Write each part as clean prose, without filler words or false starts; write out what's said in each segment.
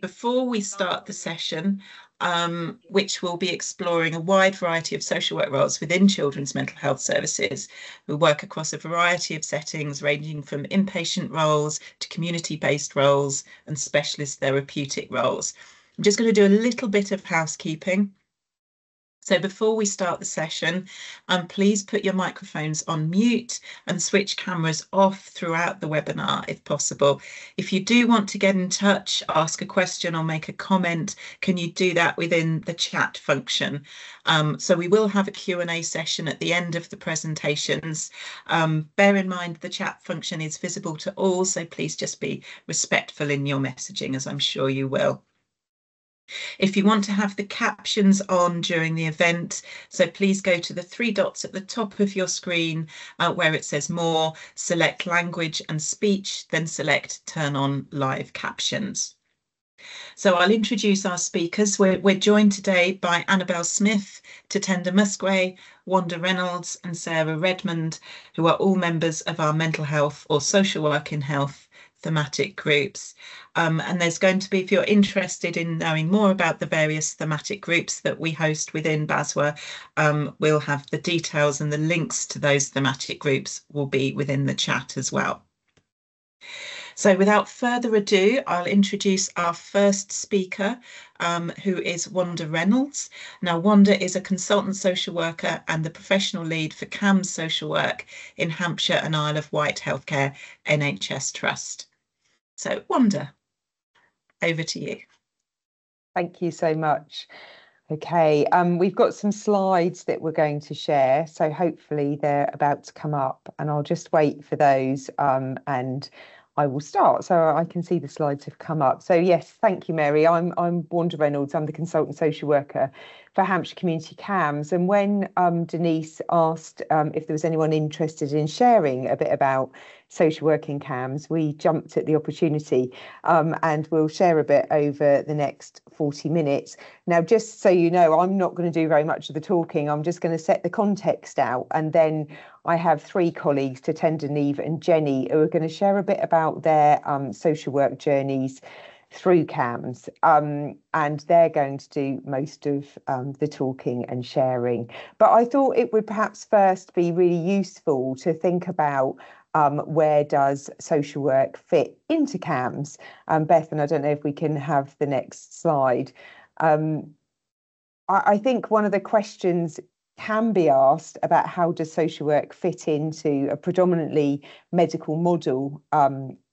Before we start the session, which will be exploring a wide variety of social work roles within children's mental health services, we work across a variety of settings ranging from inpatient roles to community-based roles and specialist therapeutic roles. I'm just going to do a little bit of housekeeping. So before we start the session, please put your microphones on mute and switch cameras off throughout the webinar if possible. If you do want to get in touch, ask a question or make a comment, can you do that within the chat function? So we will have a Q&A session at the end of the presentations. Bear in mind the chat function is visible to all, so please just be respectful in your messaging, as I'm sure you will. If you want to have the captions on during the event, so please go to the three dots at the top of your screen where it says more, select language and speech, then select turn on live captions. So I'll introduce our speakers. We're joined today by Annabelle Smith, Tatenda Musgrave, Wanda Reynolds and Sarah Redmond, who are all members of our mental health or social work in health thematic groups. And there's going to be, if you're interested in knowing more about the various thematic groups that we host within BASWA, we'll have the details and the links to those thematic groups will be within the chat as well. So without further ado, I'll introduce our first speaker, who is Wanda Reynolds. Now, Wanda is a consultant social worker and the professional lead for CAMHS social work in Hampshire and Isle of Wight Healthcare NHS Trust. So Wanda, over to you. Thank you so much. Okay, we've got some slides that we're going to share, so hopefully they're about to come up, and I'll just wait for those and I will start. So I can see the slides have come up. So yes, thank you, Mary. I'm Wanda Reynolds. I'm the consultant social worker for Hampshire Community CAMHS. And when Denise asked if there was anyone interested in sharing a bit about social work in CAMHS, we jumped at the opportunity, and we'll share a bit over the next 40 minutes. Now, just so you know, I'm not going to do very much of the talking. I'm just going to set the context out, and then I have three colleagues, Tatenda, Neve and Jenny, who are going to share a bit about their social work journeys through CAMHS, and they're going to do most of the talking and sharing. But I thought it would perhaps first be really useful to think about where does social work fit into CAMHS? Beth, and I don't know if we can have the next slide. I think one of the questions can be asked about how does social work fit into a predominantly medical model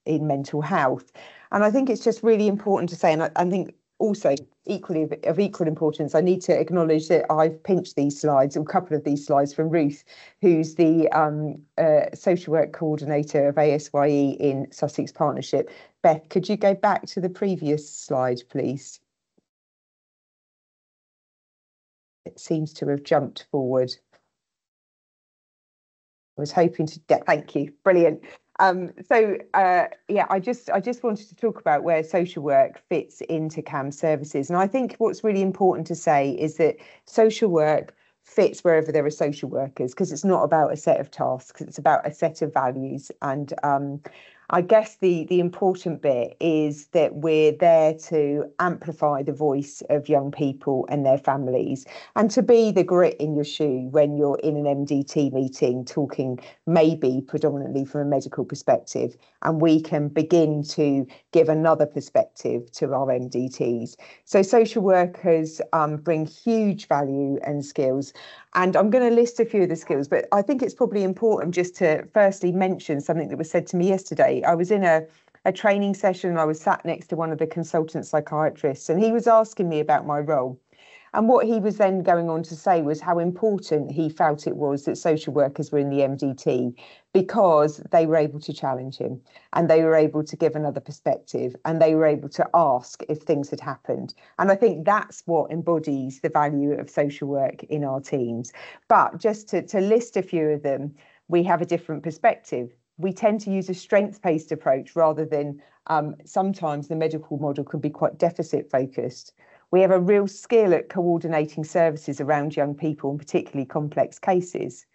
in mental health. And I think it's just really important to say, and I think also equally of equal importance, I need to acknowledge that I've pinched these slides, a couple of these slides from Ruth, who's the social work coordinator of ASYE in Sussex Partnership. Beth, could you go back to the previous slide, please? It seems to have jumped forward. I was hoping to, yeah, thank you, brilliant. Yeah, I just wanted to talk about where social work fits into CAMHS services. And I think what's really important to say is that social work fits wherever there are social workers, because it's not about a set of tasks, it's about a set of values. And I guess the important bit is that we're there to amplify the voice of young people and their families, and to be the grit in your shoe when you're in an MDT meeting talking maybe predominantly from a medical perspective, and we can begin to give another perspective to our MDTs. So social workers bring huge value and skills. And I'm going to list a few of the skills, but I think it's probably important just to firstly mention something that was said to me yesterday. I was in a training session and I was sat next to one of the consultant psychiatrists, and he was asking me about my role. And what he was then going on to say was how important he felt it was that social workers were in the MDT, because they were able to challenge him and they were able to give another perspective and they were able to ask if things had happened. And I think that's what embodies the value of social work in our teams. But just to list a few of them, we have a different perspective. We tend to use a strengths-based approach rather than sometimes the medical model can be quite deficit focused. We have a real skill at coordinating services around young people, and particularly complex cases.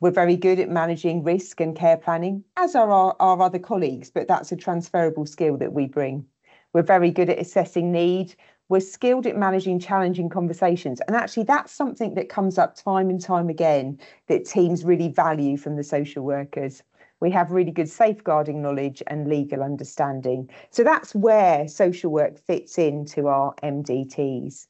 We're very good at managing risk and care planning, as are our other colleagues, but that's a transferable skill that we bring. We're very good at assessing need. We're skilled at managing challenging conversations. And actually, that's something that comes up time and time again that teams really value from the social workers. We have really good safeguarding knowledge and legal understanding. So that's where social work fits into our MDTs.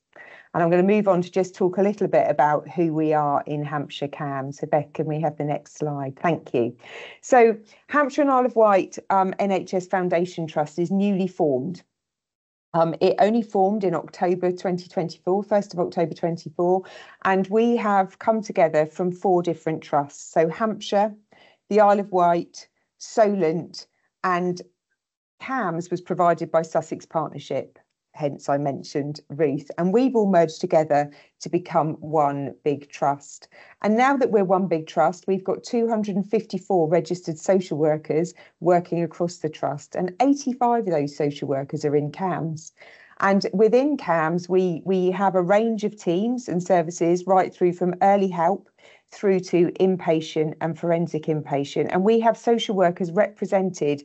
And I'm going to move on to just talk a little bit about who we are in Hampshire CAMHS. So Beth, can we have the next slide? Thank you. So Hampshire and Isle of Wight NHS Foundation Trust is newly formed. It only formed in October 2024, 1st of October 24, and we have come together from 4 different trusts. So Hampshire, the Isle of Wight, Solent, and CAMHS was provided by Sussex Partnership. Hence, I mentioned Ruth, and we've all merged together to become one big trust. And now that we're one big trust, we've got 254 registered social workers working across the trust, and 85 of those social workers are in CAMHS. And within CAMHS, we have a range of teams and services right through from early help through to inpatient and forensic inpatient. And we have social workers represented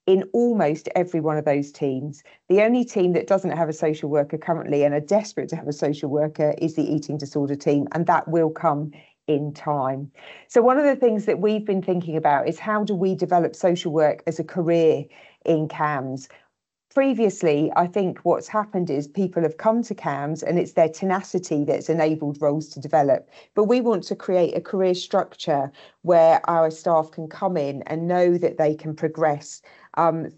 in almost every one of those teams. The only team that doesn't have a social worker currently and are desperate to have a social worker is the eating disorder team, and that will come in time. So one of the things that we've been thinking about is how do we develop social work as a career in CAMHS? Previously, I think what's happened is people have come to CAMHS and it's their tenacity that's enabled roles to develop. But we want to create a career structure where our staff can come in and know that they can progress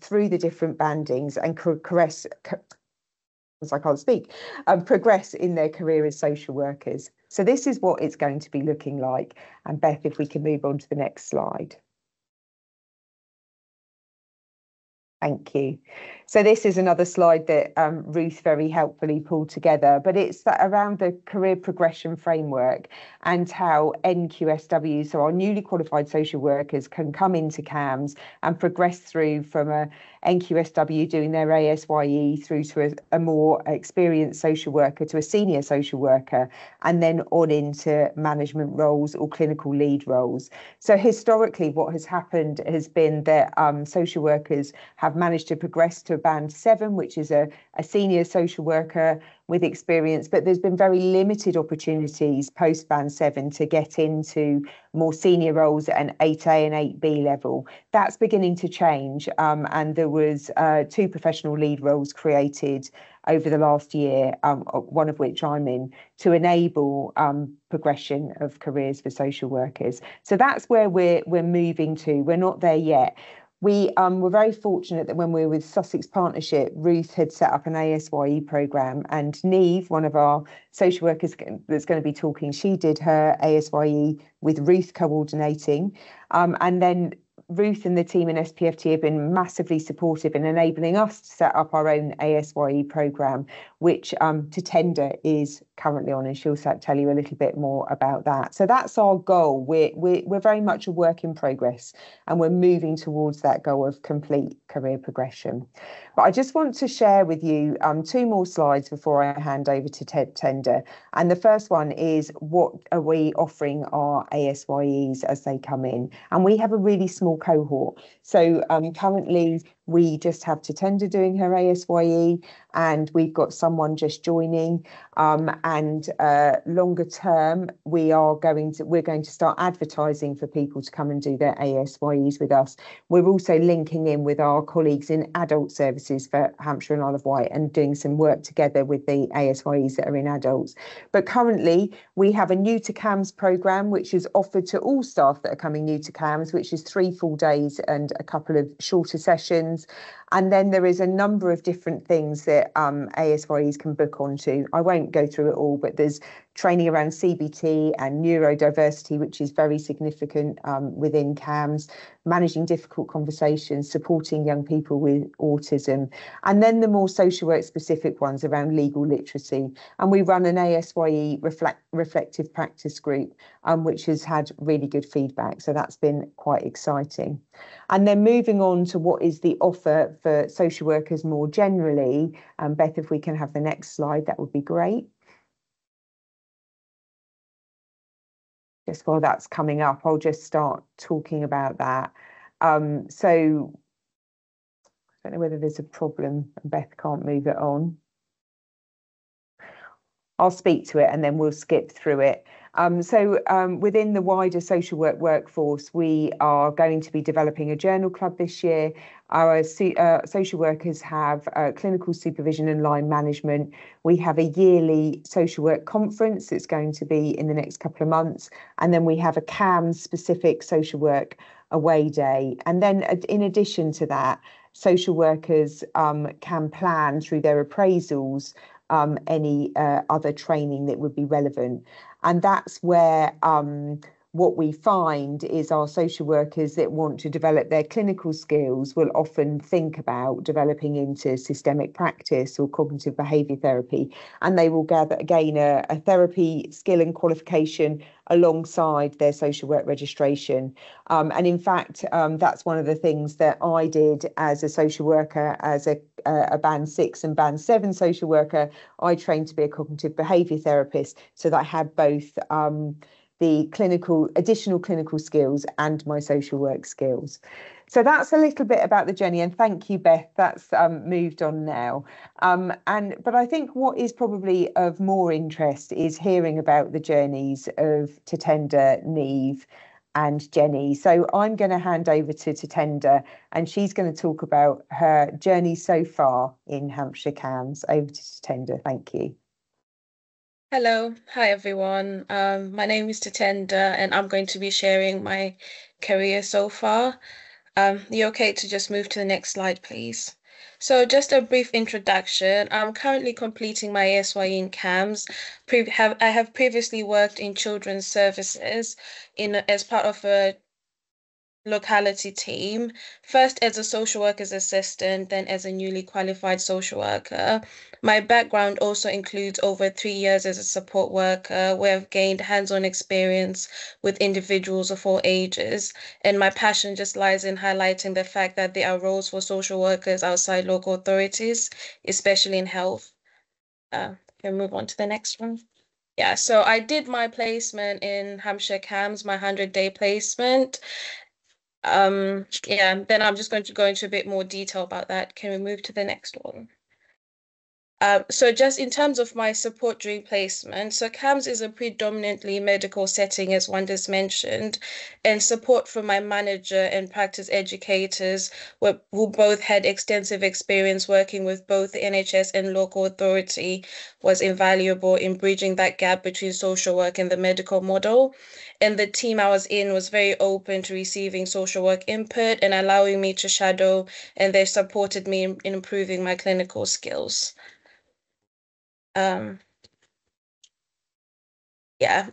through the different bandings and progress in their career as social workers. So this is what it's going to be looking like. And Beth, if we can move on to the next slide. Thank you. So this is another slide that Ruth very helpfully pulled together, but it's around the career progression framework and how NQSW, so our newly qualified social workers, can come into CAMHS and progress through from a NQSW doing their ASYE through to a more experienced social worker to a senior social worker, and then on into management roles or clinical lead roles. So historically, what has happened has been that social workers have managed to progress to a band 7, which is a senior social worker with experience, but there's been very limited opportunities post band 7 to get into more senior roles at an 8A and 8B level. That's beginning to change, and there was 2 professional lead roles created over the last year, one of which I'm in, to enable progression of careers for social workers. So that's where we're moving to. We're not there yet. We were very fortunate that when we were with Sussex Partnership, Ruth had set up an ASYE programme, and Neve, one of our social workers that's going to be talking, she did her ASYE with Ruth coordinating, and then Ruth and the team in SPFT have been massively supportive in enabling us to set up our own ASYE programme, which Tatenda is currently on, and she'll tell you a little bit more about that. So that's our goal. We're very much a work in progress, and we're moving towards that goal of complete career progression. But I just want to share with you 2 more slides before I hand over to Tatenda. And the first one is, what are we offering our ASYEs as they come in? And we have a really small cohort. So currently we just have Tatenda doing her ASYE, and we've got someone just joining. And longer term, we're going to start advertising for people to come and do their ASYEs with us. We're also linking in with our colleagues in adult services for Hampshire and Isle of Wight and doing some work together with the ASYEs that are in adults. But currently, we have a new to CAMHS programme, which is offered to all staff that are coming new to CAMHS, which is 3 full days and a couple of shorter sessions. And then there is a number of different things that ASYEs can book onto. I won't go through it all, but there's training around CBT and neurodiversity, which is very significant within CAMHS, managing difficult conversations, supporting young people with autism, and then the more social work specific ones around legal literacy. And we run an ASYE reflective practice group, which has had really good feedback. So that's been quite exciting. And then moving on to what is the offer for social workers more generally. Beth, if we can have the next slide, that would be great. Just while that's coming up, I'll just start talking about that. So I don't know whether there's a problem and Beth can't move it on. I'll speak to it and then we'll skip through it. Within the wider social work workforce, we are going to be developing a journal club this year. Our social workers have clinical supervision and line management. We have a yearly social work conference that's going to be in the next couple of months. And then we have a CAMHS specific social work away day. And then in addition to that, social workers can plan through their appraisals any other training that would be relevant. And that's where what we find is our social workers that want to develop their clinical skills will often think about developing into systemic practice or cognitive behaviour therapy, and they will gain a therapy skill and qualification alongside their social work registration. And in fact, that's one of the things that I did as a social worker, as a band 6 and band 7 social worker. I trained to be a cognitive behaviour therapist so that I had both the additional clinical skills and my social work skills. So that's a little bit about the journey, and thank you, Beth. That's moved on now. But I think what is probably of more interest is hearing about the journeys of Tatenda, Neve, and Jenny. So I'm going to hand over to Tatenda, and she's going to talk about her journey so far in Hampshire CAMHS. Over to Tatenda. Thank you. Hello, hi everyone. My name is Tatenda, and I'm going to be sharing my career so far. You okay to just move to the next slide, please? So just a brief introduction. I'm currently completing my SYE in CAMHS. I have previously worked in children's services as part of a locality team, first as a social worker's assistant, then as a newly qualified social worker. My background also includes over 3 years as a support worker, where I've gained hands-on experience with individuals of all ages. And my passion just lies in highlighting the fact that there are roles for social workers outside local authorities, especially in health. Can we move on to the next one? Yeah, so I did my placement in Hampshire CAMHS, my 100-day placement. Then I'm just going to go into a bit more detail about that. Can we move to the next one? So just in terms of my support during placement, so CAMHS is a predominantly medical setting, as one just mentioned, and support from my manager and practice educators who both had extensive experience working with both the NHS and local authority was invaluable in bridging that gap between social work and the medical model. And the team I was in was very open to receiving social work input and allowing me to shadow, and they supported me in improving my clinical skills.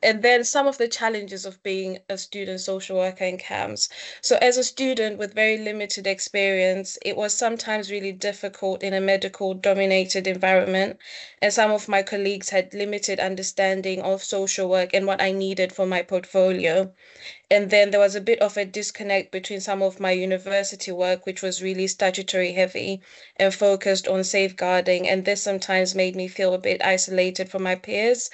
And then some of the challenges of being a student social worker in CAMHS. So as a student with very limited experience, it was sometimes really difficult in a medical dominated environment. And some of my colleagues had limited understanding of social work and what I needed for my portfolio. And then there was a bit of a disconnect between some of my university work, which was really statutory heavy and focused on safeguarding. And this sometimes made me feel a bit isolated from my peers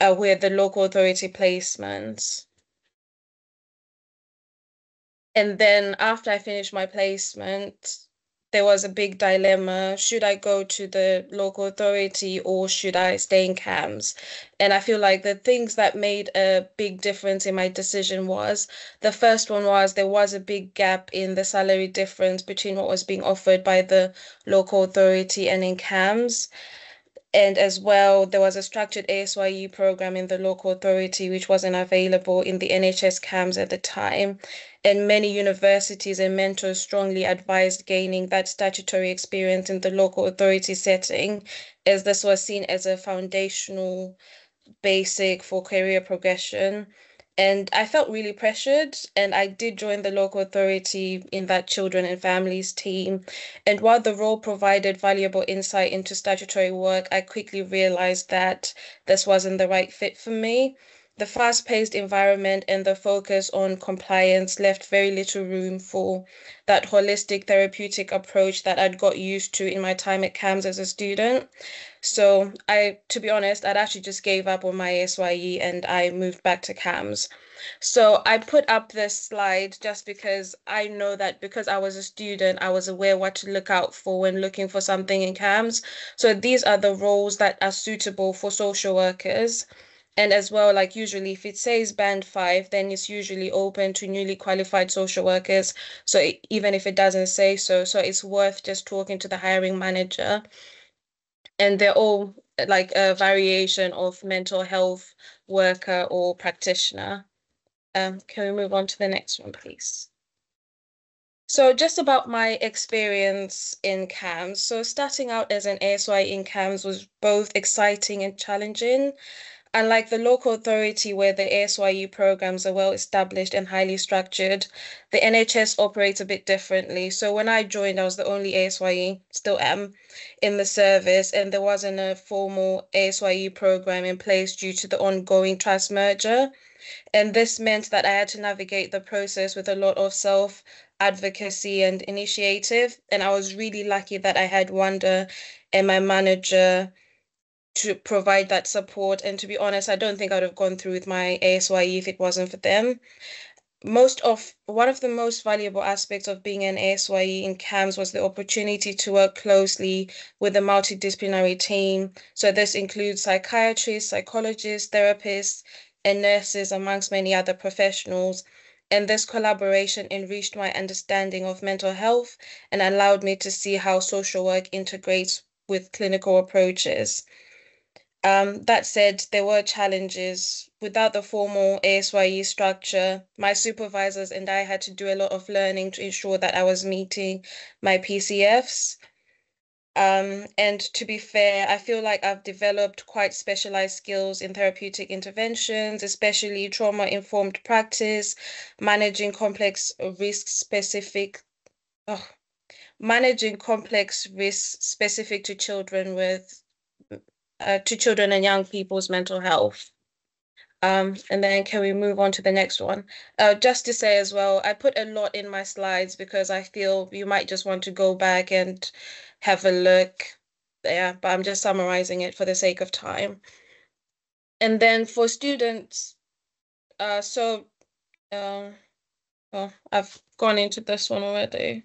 with the local authority placements. And then after I finished my placement, there was a big dilemma. Should I go to the local authority or should I stay in CAMHS? And I feel like the things that made a big difference in my decision was, the first one was there was a big gap in the salary difference between what was being offered by the local authority and in CAMHS. And as well, there was a structured ASYE program in the local authority, which wasn't available in the NHS CAMHS at the time. And many universities and mentors strongly advised gaining that statutory experience in the local authority setting, as this was seen as a foundational basic for career progression. And I felt really pressured, and I did join the local authority in that children and families team. And while the role provided valuable insight into statutory work, I quickly realized that this wasn't the right fit for me. the fast-paced environment and the focus on compliance left very little room for that holistic therapeutic approach that I'd got used to in my time at CAMHS as a student. So to be honest, I'd actually just gave up on my ASYE and I moved back to CAMHS. So I put up this slide just because I know that because I was a student, I was aware what to look out for when looking for something in CAMHS. So these are the roles that are suitable for social workers. And as well, like usually if it says band 5, then it's usually open to newly qualified social workers. So even if it doesn't say so, so it's worth just talking to the hiring manager. And they're all like a variation of mental health worker or practitioner. Can we move on to the next one, please? So just about my experience in CAMHS. So starting out as an ASY in CAMHS was both exciting and challenging. Unlike the local authority where the ASYU programs are well established and highly structured, the NHS operates a bit differently. So when I joined, I was the only ASYE, still am, in the service, and there wasn't a formal ASYU program in place due to the ongoing trust merger. And this meant that I had to navigate the process with a lot of self-advocacy and initiative. And I was really lucky that I had Wanda and my manager to provide that support. And to be honest, I don't think I would have gone through with my ASYE if it wasn't for them. One of the most valuable aspects of being an ASYE in CAMHS was the opportunity to work closely with a multidisciplinary team. So this includes psychiatrists, psychologists, therapists, and nurses, amongst many other professionals. And this collaboration enriched my understanding of mental health and allowed me to see how social work integrates with clinical approaches. That said, there were challenges. Without the formal ASYE structure, my supervisors and I had to do a lot of learning to ensure that I was meeting my PCFs. And to be fair, I feel like I've developed quite specialized skills in therapeutic interventions, especially trauma-informed practice, managing complex risk-specific, managing complex risks specific to children and young people's mental health. And then can we move on to the next one? Just to say as well, I put a lot in my slides because I feel you might just want to go back and have a look. Yeah, but I'm just summarizing it for the sake of time. And then for students, well, I've gone into this one already.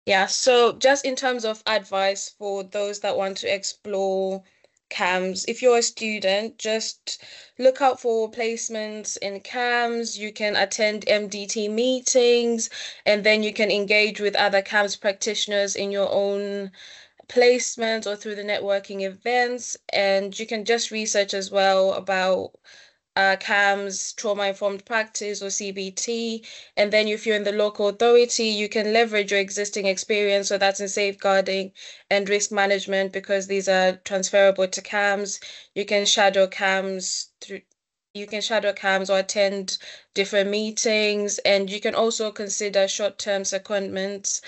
Yeah, so just in terms of advice for those that want to explore CAMHS, if you're a student, just look out for placements in CAMHS. You can attend MDT meetings, and then you can engage with other CAMHS practitioners in your own placements or through the networking events. And you can just research as well about CAMHS, trauma-informed practice, or CBT. And then if you're in the local authority, you can leverage your existing experience. So that's in safeguarding and risk management, because these are transferable to CAMHS. You can shadow CAMHS or attend different meetings. And you can also consider short-term secondments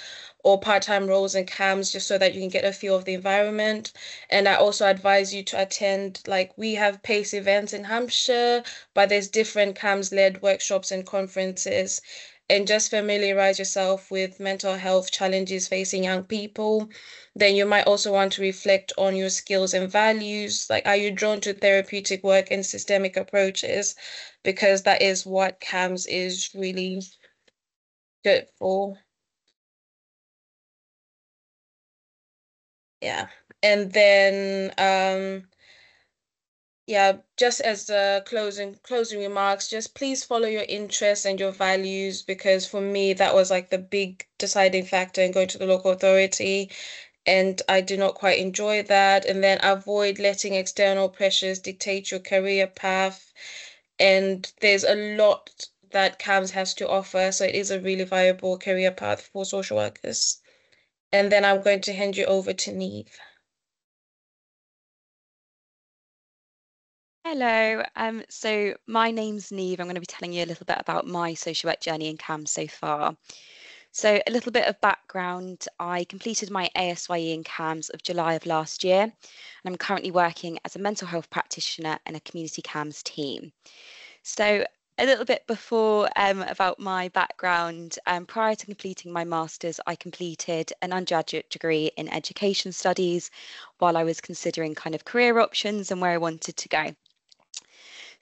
or part-time roles in CAMHS just so that you can get a feel of the environment. And I also advise you to attend, like we have PACE events in Hampshire, but there's different CAMHS-led workshops and conferences. And just familiarize yourself with mental health challenges facing young people. Then you might also want to reflect on your skills and values. Like, are you drawn to therapeutic work and systemic approaches? Because that is what CAMHS is really good for. Yeah. And then yeah, just as the closing remarks, just please follow your interests and your values, because for me that was like the big deciding factor in going to the local authority, and I do not quite enjoy that. And then avoid letting external pressures dictate your career path. And there's a lot that CAMHS has to offer, so it is a really viable career path for social workers. And then I'm going to hand you over to Neve. Hello, so my name's Neve. I'm going to be telling you a little bit about my social work journey in CAMHS so far. So a little bit of background, I completed my ASYE in CAMHS of July of last year, and I'm currently working as a mental health practitioner in a community CAMHS team. So a little bit before about my background, prior to completing my master's, I completed an undergraduate degree in education studies while I was considering kind of career options and where I wanted to go.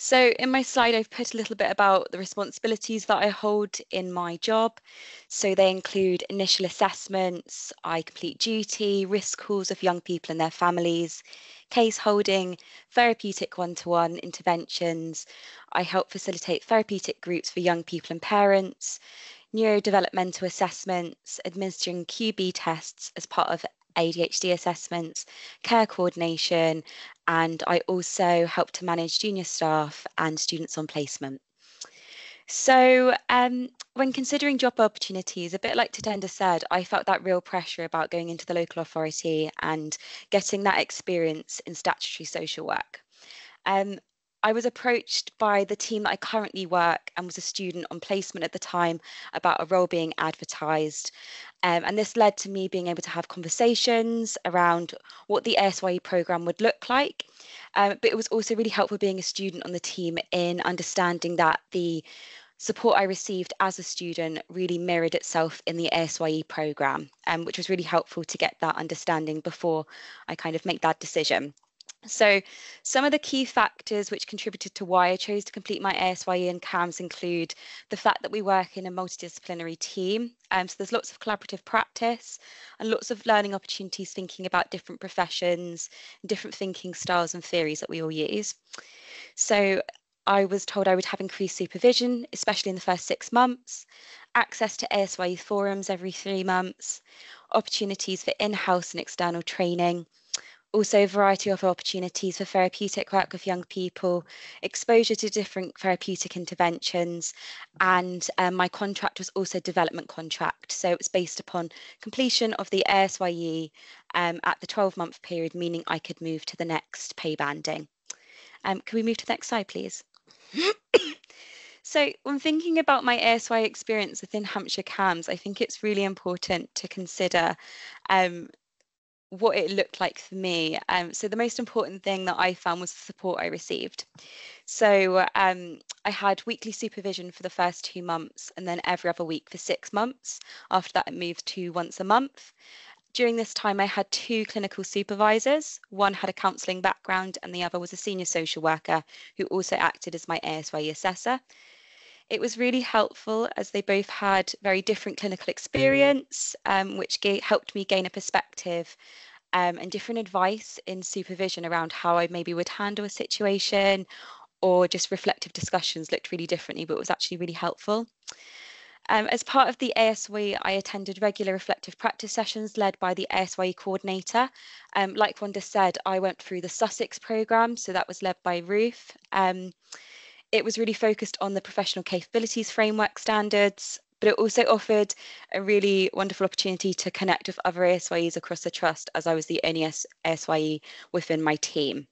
So in my slide, I've put a little bit about the responsibilities that I hold in my job. So they include initial assessments, I complete duty, risk calls of young people and their families, case holding, therapeutic one-to-one interventions. I help facilitate therapeutic groups for young people and parents, neurodevelopmental assessments, administering QB tests as part of ADHD assessments, care coordination, and I also help to manage junior staff and students on placement. So when considering job opportunities, a bit like Tatenda said, I felt that real pressure about going into the local authority and getting that experience in statutory social work. I was approached by the team that I currently work and was a student on placement at the time about a role being advertised. And this led to me being able to have conversations around what the ASYE programme would look like. But it was also really helpful being a student on the team in understanding that the support I received as a student really mirrored itself in the ASYE programme, which was really helpful to get that understanding before I kind of make that decision. So some of the key factors which contributed to why I chose to complete my ASYE and CAMHS include the fact that we work in a multidisciplinary team. So there's lots of collaborative practice and lots of learning opportunities thinking about different professions, different thinking styles and theories that we all use. So I was told I would have increased supervision, especially in the first 6 months, access to ASYE forums every 3 months, opportunities for in-house and external training, also a variety of opportunities for therapeutic work with young people, exposure to different therapeutic interventions, and my contract was also a development contract. So it was based upon completion of the ASYE at the 12-month period, meaning I could move to the next pay banding. Can we move to the next slide, please? So when thinking about my ASYE experience within Hampshire CAMHS, I think it's really important to consider what it looked like for me. So the most important thing that I found was the support I received. So I had weekly supervision for the first 2 months and then every other week for 6 months. After that, it moved to once a month. During this time, I had 2 clinical supervisors. One had a counselling background and the other was a senior social worker who also acted as my ASYE assessor. It was really helpful as they both had very different clinical experience, which helped me gain a perspective and different advice in supervision around how I maybe would handle a situation, or just reflective discussions looked really differently, but it was actually really helpful. As part of the ASYE, I attended regular reflective practice sessions led by the ASYE coordinator. Like Wanda said, I went through the Sussex programme, so that was led by Ruth. It was really focused on the professional capabilities framework standards, but it also offered a really wonderful opportunity to connect with other ASYEs across the trust, as I was the only ASYE within my team.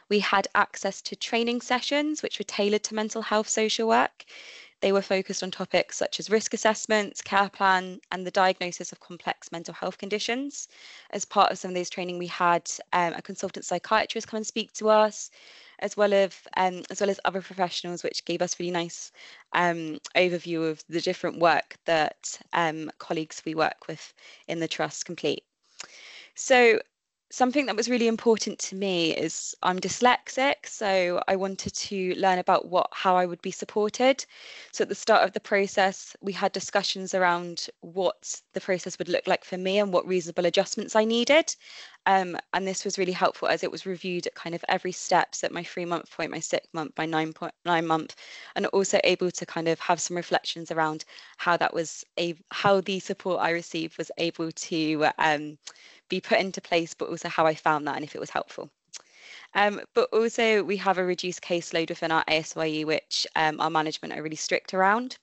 We had access to training sessions, which were tailored to mental health social work. They were focused on topics such as risk assessments, care plan, and the diagnosis of complex mental health conditions. As part of some of those training, we had a consultant psychiatrist come and speak to us, as well as other professionals, which gave us really nice overview of the different work that colleagues we work with in the trust complete. So something that was really important to me is I'm dyslexic, so I wanted to learn about how I would be supported. So at the start of the process, we had discussions around what the process would look like for me and what reasonable adjustments I needed. And this was really helpful as it was reviewed at kind of every step, so at my 3-month point, my 6th month, my 9 month, and also able to kind of have some reflections around how how the support I received was able to be put into place, but also how I found that and if it was helpful. But also we have a reduced caseload within our ASYE, which our management are really strict around.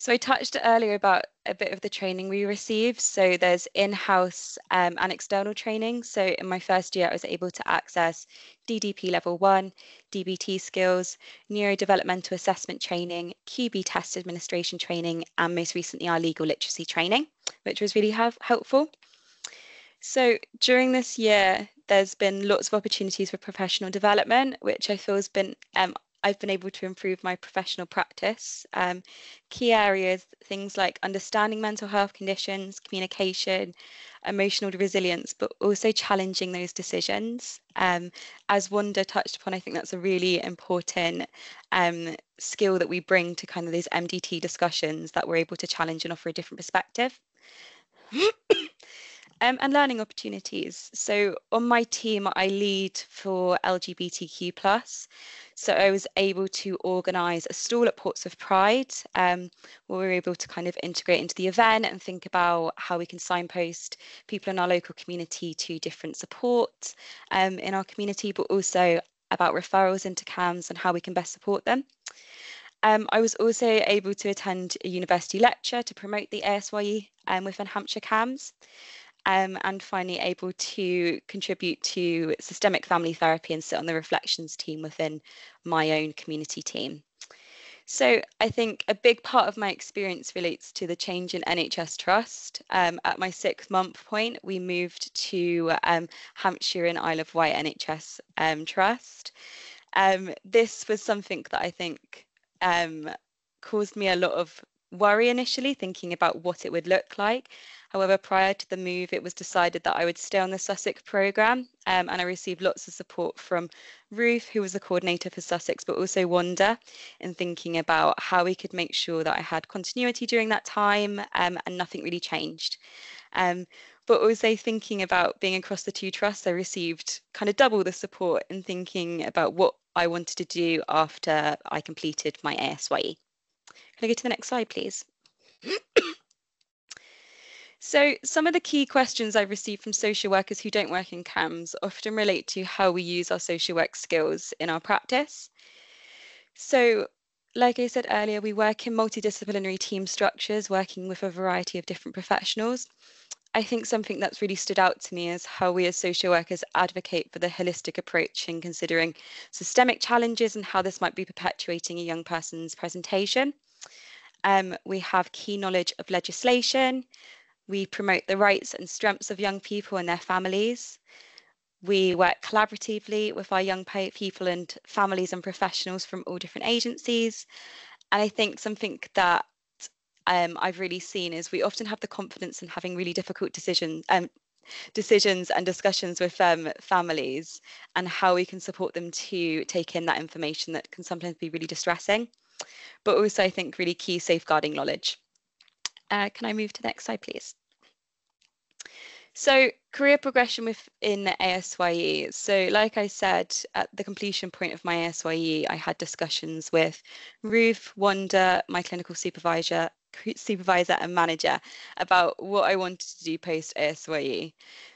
So I touched earlier about a bit of the training we receive. So there's in-house and external training. So in my first year, I was able to access DDP level 1, DBT skills, neurodevelopmental assessment training, QB test administration training, and most recently our legal literacy training, which was really helpful. So during this year, there's been lots of opportunities for professional development, which I feel has been I've been able to improve my professional practice. Key areas, things like understanding mental health conditions, communication, emotional resilience, but also challenging those decisions. As Wanda touched upon, I think that's a really important skill that we bring to kind of these MDT discussions, that we're able to challenge and offer a different perspective. And learning opportunities. So on my team, I lead for LGBTQ+. So I was able to organise a stall at Ports of Pride, where we were able to kind of integrate into the event and think about how we can signpost people in our local community to different support in our community, but also about referrals into CAMHS and how we can best support them. I was also able to attend a university lecture to promote the ASYE within Hampshire CAMHS. And finally able to contribute to systemic family therapy and sit on the reflections team within my own community team. So I think a big part of my experience relates to the change in NHS Trust. At my 6-month point, we moved to Hampshire and Isle of Wight NHS Trust. This was something that I think caused me a lot of worry initially, thinking about what it would look like. However, prior to the move, it was decided that I would stay on the Sussex programme, and I received lots of support from Ruth, who was the coordinator for Sussex, but also Wanda, in thinking about how we could make sure that I had continuity during that time, and nothing really changed. But also thinking about being across the 2 trusts, I received kind of double the support in thinking about what I wanted to do after I completed my ASYE. Can I go to the next slide, please? So some of the key questions I received from social workers who don't work in CAMHS often relate to how we use our social work skills in our practice. So like I said earlier, we work in multidisciplinary team structures, working with a variety of different professionals. I think something that's really stood out to me is how we as social workers advocate for the holistic approach in considering systemic challenges and how this might be perpetuating a young person's presentation. We have key knowledge of legislation. We promote the rights and strengths of young people and their families. We work collaboratively with our young people and families and professionals from all different agencies. And I think something that I've really seen is we often have the confidence in having really difficult decisions and discussions with families, and how we can support them to take in that information that can sometimes be really distressing, but also I think really key safeguarding knowledge. Can I move to the next slide, please? So career progression within ASYE. So like I said, at the completion point of my ASYE, I had discussions with Ruth, Wanda, my clinical supervisor and manager about what I wanted to do post ASYE.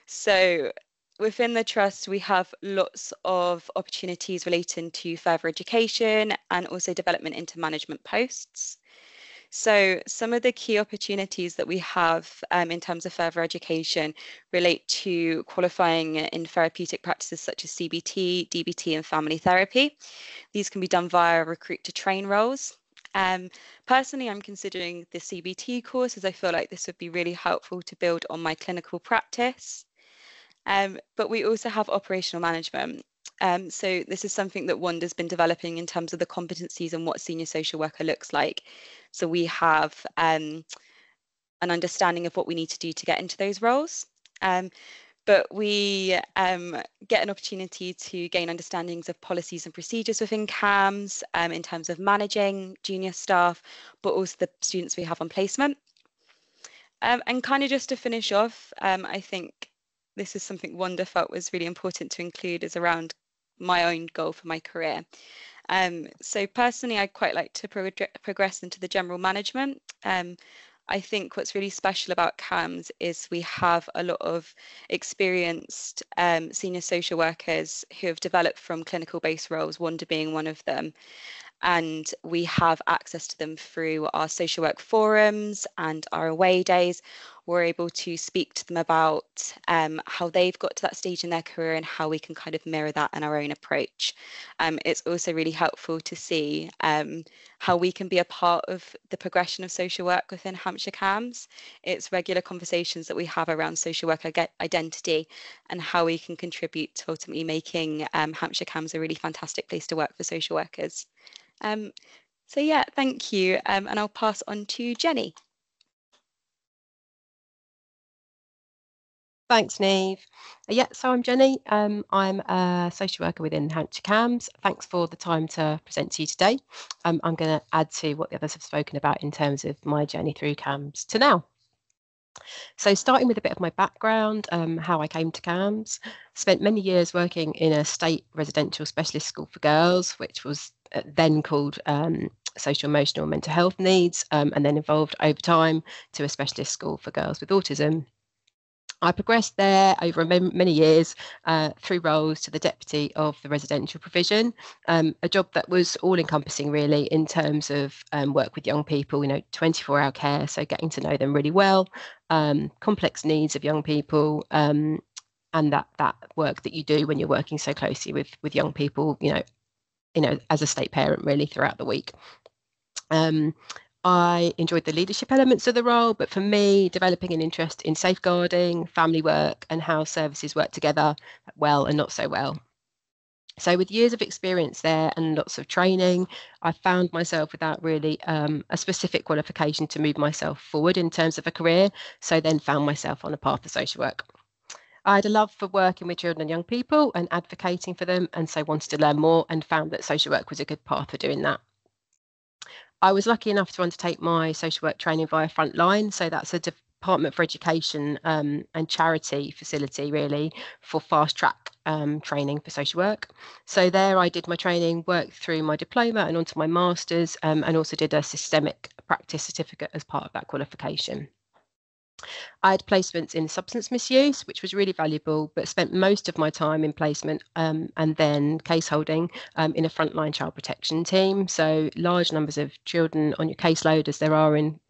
So within the trust, we have lots of opportunities relating to further education and also development into management posts. So some of the key opportunities that we have in terms of further education relate to qualifying in therapeutic practices such as CBT, DBT and family therapy. These can be done via recruit to train roles. Personally, I'm considering the CBT course, as I feel like this would be really helpful to build on my clinical practice. But we also have operational management. So this is something that Wanda's been developing in terms of the competencies and what senior social worker looks like. So we have an understanding of what we need to do to get into those roles. But we get an opportunity to gain understandings of policies and procedures within CAMHS in terms of managing junior staff, but also the students we have on placement. And kind of just to finish off, I think this is something Wanda felt was really important to include, is around my own goal for my career. So personally, I'd quite like to progress into the general management. I think what's really special about CAMHS is we have a lot of experienced senior social workers who have developed from clinical based roles, Wanda being one of them. and we have access to them through our social work forums and our away days. We're able to speak to them about how they've got to that stage in their career and how we can kind of mirror that in our own approach. It's also really helpful to see how we can be a part of the progression of social work within Hampshire CAMHS. It's regular conversations that we have around social work identity and how we can contribute to ultimately making Hampshire CAMHS a really fantastic place to work for social workers. So yeah, thank you. And I'll pass on to Jenny. Thanks, Neve. Yeah, so I'm Jenny. I'm a social worker within Hampshire CAMHS. Thanks for the time to present to you today. I'm going to add to what the others have spoken about in terms of my journey through CAMHS to now. So starting with a bit of my background, how I came to CAMHS, spent many years working in a state residential specialist school for girls, which was then called social emotional mental health needs, and then evolved over time to a specialist school for girls with autism. I progressed there over many years through roles to the deputy of the residential provision, a job that was all encompassing really in terms of work with young people, 24-hour care, so getting to know them really well, complex needs of young people, and that work that you do when you're working so closely with young people, as a state parent really throughout the week. I enjoyed the leadership elements of the role, but for me, developing an interest in safeguarding, family work, and how services work together well and not so well. So with years of experience there and lots of training, I found myself without really a specific qualification to move myself forward in terms of a career, so then found myself on a path of social work. I had a love for working with children and young people and advocating for them, and so wanted to learn more and found that social work was a good path for doing that. I was lucky enough to undertake my social work training via Frontline. So that's a Department for Education and charity facility really for fast track training for social work. So there I did my training, worked through my diploma and onto my master's, and also did a systemic practice certificate as part of that qualification. I had placements in substance misuse, which was really valuable, but spent most of my time in placement and then case holding in a frontline child protection team. So large numbers of children on your caseload, as there are in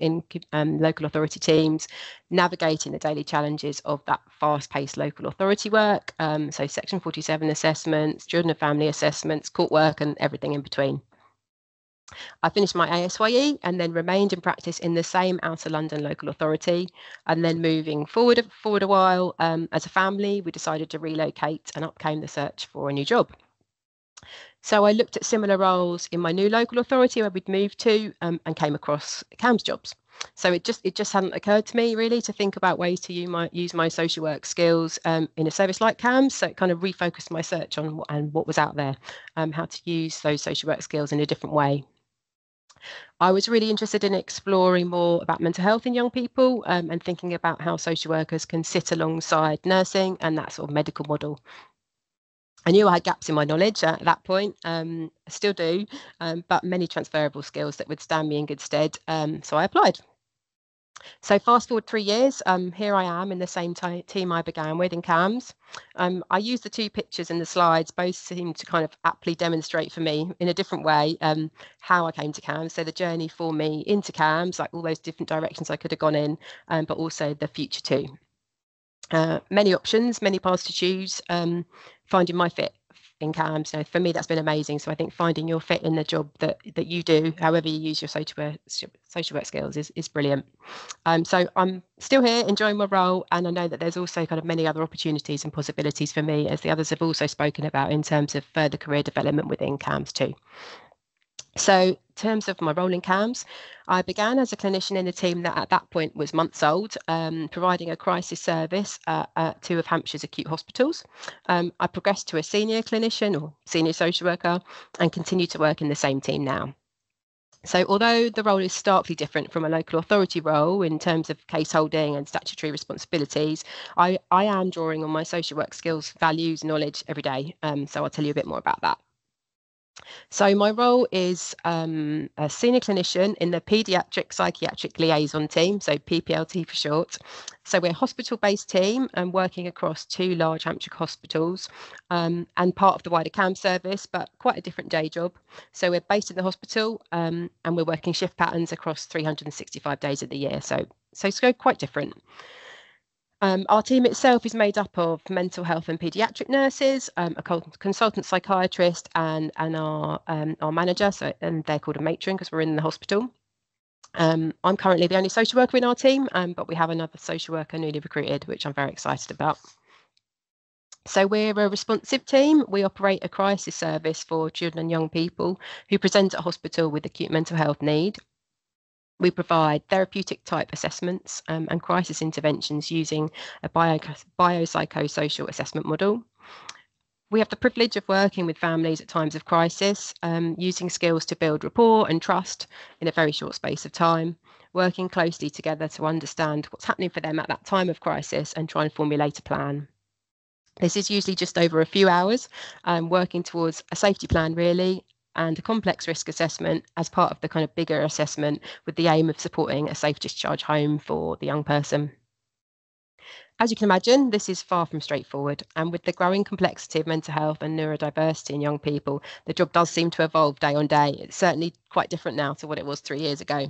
local authority teams, navigating the daily challenges of that fast-paced local authority work. So Section 47 assessments, children and family assessments, court work, and everything in between. I finished my ASYE and then remained in practice in the same Outer London local authority. And then moving forward a while, as a family, we decided to relocate, and up came the search for a new job. So I looked at similar roles in my new local authority where we'd moved to, and came across CAMHS jobs. So it just hadn't occurred to me really to think about ways to use my social work skills in a service like CAMHS. So it kind of refocused my search on what was out there, how to use those social work skills in a different way. I was really interested in exploring more about mental health in young people, and thinking about how social workers can sit alongside nursing and that sort of medical model. I knew I had gaps in my knowledge at that point, I still do, but many transferable skills that would stand me in good stead. So I applied. So fast forward 3 years, here I am in the same team I began with in CAMHS. I use the two pictures in the slides, both seem to kind of aptly demonstrate for me in a different way how I came to CAMHS. So the journey for me into CAMHS, like all those different directions I could have gone in, but also the future too. Many options, many paths to choose, finding my fit in CAMHS. For me, that's been amazing. So I think finding your fit in the job that you do, however you use your social work skills, is brilliant. So I'm still here enjoying my role, and I know that there's also kind of many other opportunities and possibilities for me, as the others have also spoken about, in terms of further career development within CAMHS too. So in terms of my role in CAMHS, I began as a clinician in a team that at that point was months old, providing a crisis service at two of Hampshire's acute hospitals. I progressed to a senior clinician or senior social worker and continue to work in the same team now. So although the role is starkly different from a local authority role in terms of case holding and statutory responsibilities, I am drawing on my social work skills, values, knowledge every day. So I'll tell you a bit more about that. So my role is a senior clinician in the Paediatric Psychiatric Liaison Team, so PPLT for short. So we're a hospital-based team and working across 2 large Hampshire hospitals and part of the wider CAMHS service, but quite a different day job. So we're based in the hospital and we're working shift patterns across 365 days of the year. So it's quite different. Our team itself is made up of mental health and paediatric nurses, a consultant psychiatrist, and our manager. And they're called a matron because we're in the hospital. I'm currently the only social worker in our team, but we have another social worker newly recruited, which I'm very excited about. So we're a responsive team. We operate a crisis service for children and young people who present at hospital with acute mental health need. We provide therapeutic type assessments and crisis interventions using a biopsychosocial assessment model. We have the privilege of working with families at times of crisis, using skills to build rapport and trust in a very short space of time, working closely together to understand what's happening for them at that time of crisis and try and formulate a plan. This is usually just over a few hours, working towards a safety plan really, and a complex risk assessment as part of the kind of bigger assessment with the aim of supporting a safe discharge home for the young person. As you can imagine, this is far from straightforward, and with the growing complexity of mental health and neurodiversity in young people, the job does seem to evolve day on day. It's certainly quite different now to what it was 3 years ago.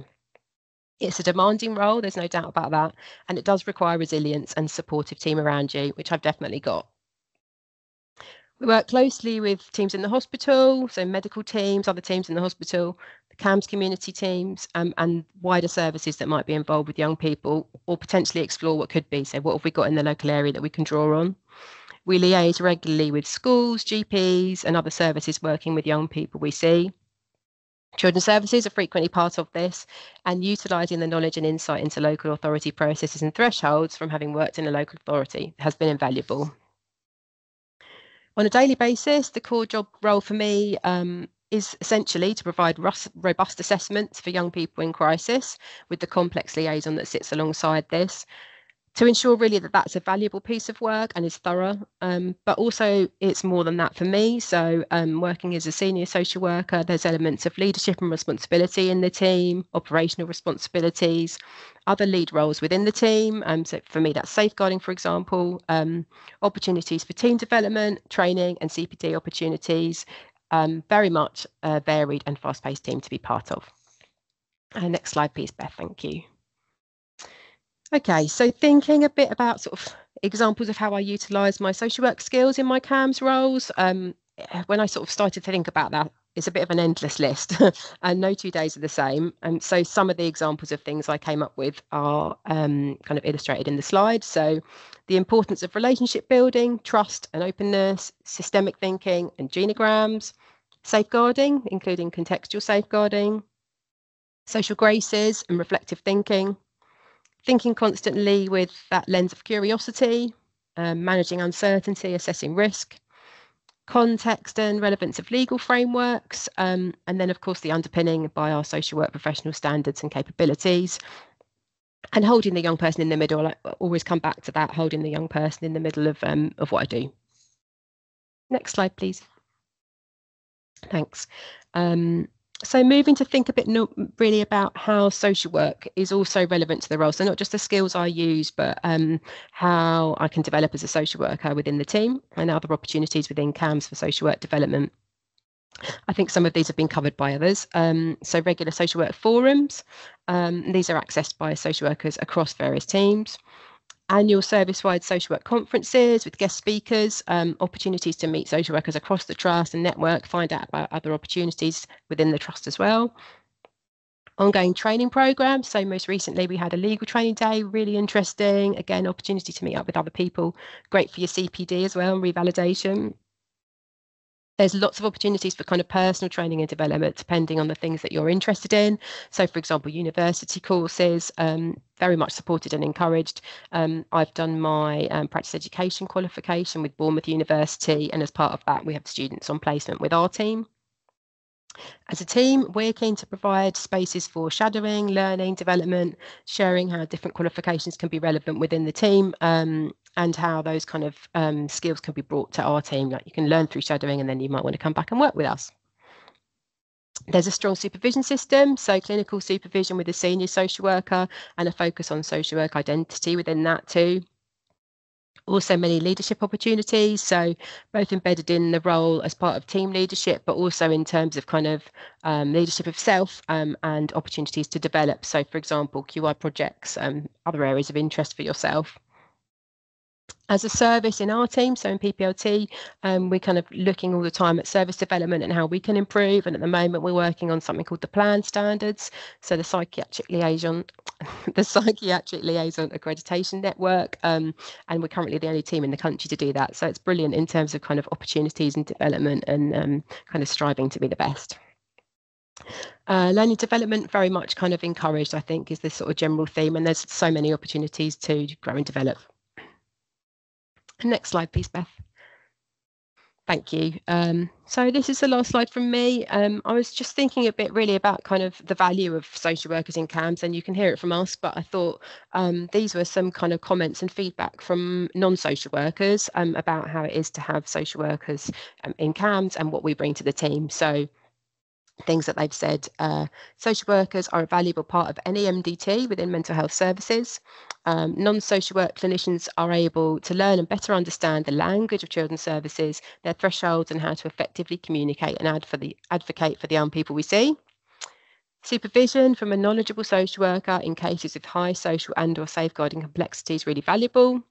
It's a demanding role, there's no doubt about that, and it does require resilience and supportive team around you, which I've definitely got. We work closely with teams in the hospital, so medical teams, other teams in the hospital, the CAMHS community teams, and wider services that might be involved with young people or potentially explore what could be. So what have we got in the local area that we can draw on? We liaise regularly with schools, GPs and other services working with young people we see. Children's services are frequently part of this, and utilising the knowledge and insight into local authority processes and thresholds from having worked in a local authority has been invaluable. On a daily basis, the core job role for me is essentially to provide robust assessments for young people in crisis with the complex liaison that sits alongside this, to ensure really that that's a valuable piece of work and is thorough, but also it's more than that for me. So working as a senior social worker, there's elements of leadership and responsibility in the team, operational responsibilities, other lead roles within the team. So for me, that's safeguarding, for example, opportunities for team development, training and CPD opportunities, very much a varied and fast-paced team to be part of. Next slide, please, Beth, thank you. Okay, so thinking a bit about sort of examples of how I utilise my social work skills in my CAMHS roles, when I sort of started to think about that, it's a bit of an endless list and no 2 days are the same. And so some of the examples of things I came up with are kind of illustrated in the slide. So the importance of relationship building, trust and openness, systemic thinking and genograms, safeguarding, including contextual safeguarding, social graces and reflective thinking, thinking constantly with that lens of curiosity, managing uncertainty, assessing risk, context and relevance of legal frameworks, and then of course the underpinning by our social work professional standards and capabilities, and holding the young person in the middle. I always come back to that, holding the young person in the middle of what I do. Next slide, please. Thanks. So moving to think a bit really about how social work is also relevant to the role. So not just the skills I use, but how I can develop as a social worker within the team and other opportunities within CAMHS for social work development. I think some of these have been covered by others. So regular social work forums, these are accessed by social workers across various teams. Annual service-wide social work conferences with guest speakers, opportunities to meet social workers across the trust and network, find out about other opportunities within the trust as well. Ongoing training programs. So most recently we had a legal training day, really interesting. Again, opportunity to meet up with other people, great for your CPD as well and revalidation. There's lots of opportunities for kind of personal training and development depending on the things that you're interested in. So for example, university courses, very much supported and encouraged. I've done my practice education qualification with Bournemouth University, and as part of that we have students on placement with our team. As a team, we're keen to provide spaces for shadowing, learning, development, sharing how different qualifications can be relevant within the team, and how those kind of skills can be brought to our team. Like you can learn through shadowing and then you might want to come back and work with us. There's a strong supervision system, so clinical supervision with a senior social worker and a focus on social work identity within that too. Also many leadership opportunities, so both embedded in the role as part of team leadership, but also in terms of kind of leadership of self and opportunities to develop. So for example, QI projects, other areas of interest for yourself. As a service in our team, so in PPLT, we're kind of looking all the time at service development and how we can improve. And at the moment, we're working on something called the plan standards. So the psychiatric liaison accreditation network. And we're currently the only team in the country to do that. So it's brilliant in terms of kind of opportunities and development and kind of striving to be the best. Learning development very much kind of encouraged, I think, is the sort of general theme. And there's so many opportunities to grow and develop. Next slide, please, Beth. Thank you. So this is the last slide from me. I was just thinking a bit really about kind of the value of social workers in CAMHS, and you can hear it from us, but I thought these were some kind of comments and feedback from non-social workers about how it is to have social workers in CAMHS and what we bring to the team. So things that they've said, social workers are a valuable part of any MDT within mental health services. Non-social work clinicians are able to learn and better understand the language of children's services, their thresholds, and how to effectively communicate and advocate for the young people we see. Supervision from a knowledgeable social worker in cases of high social and/or safeguarding complexity is really valuable.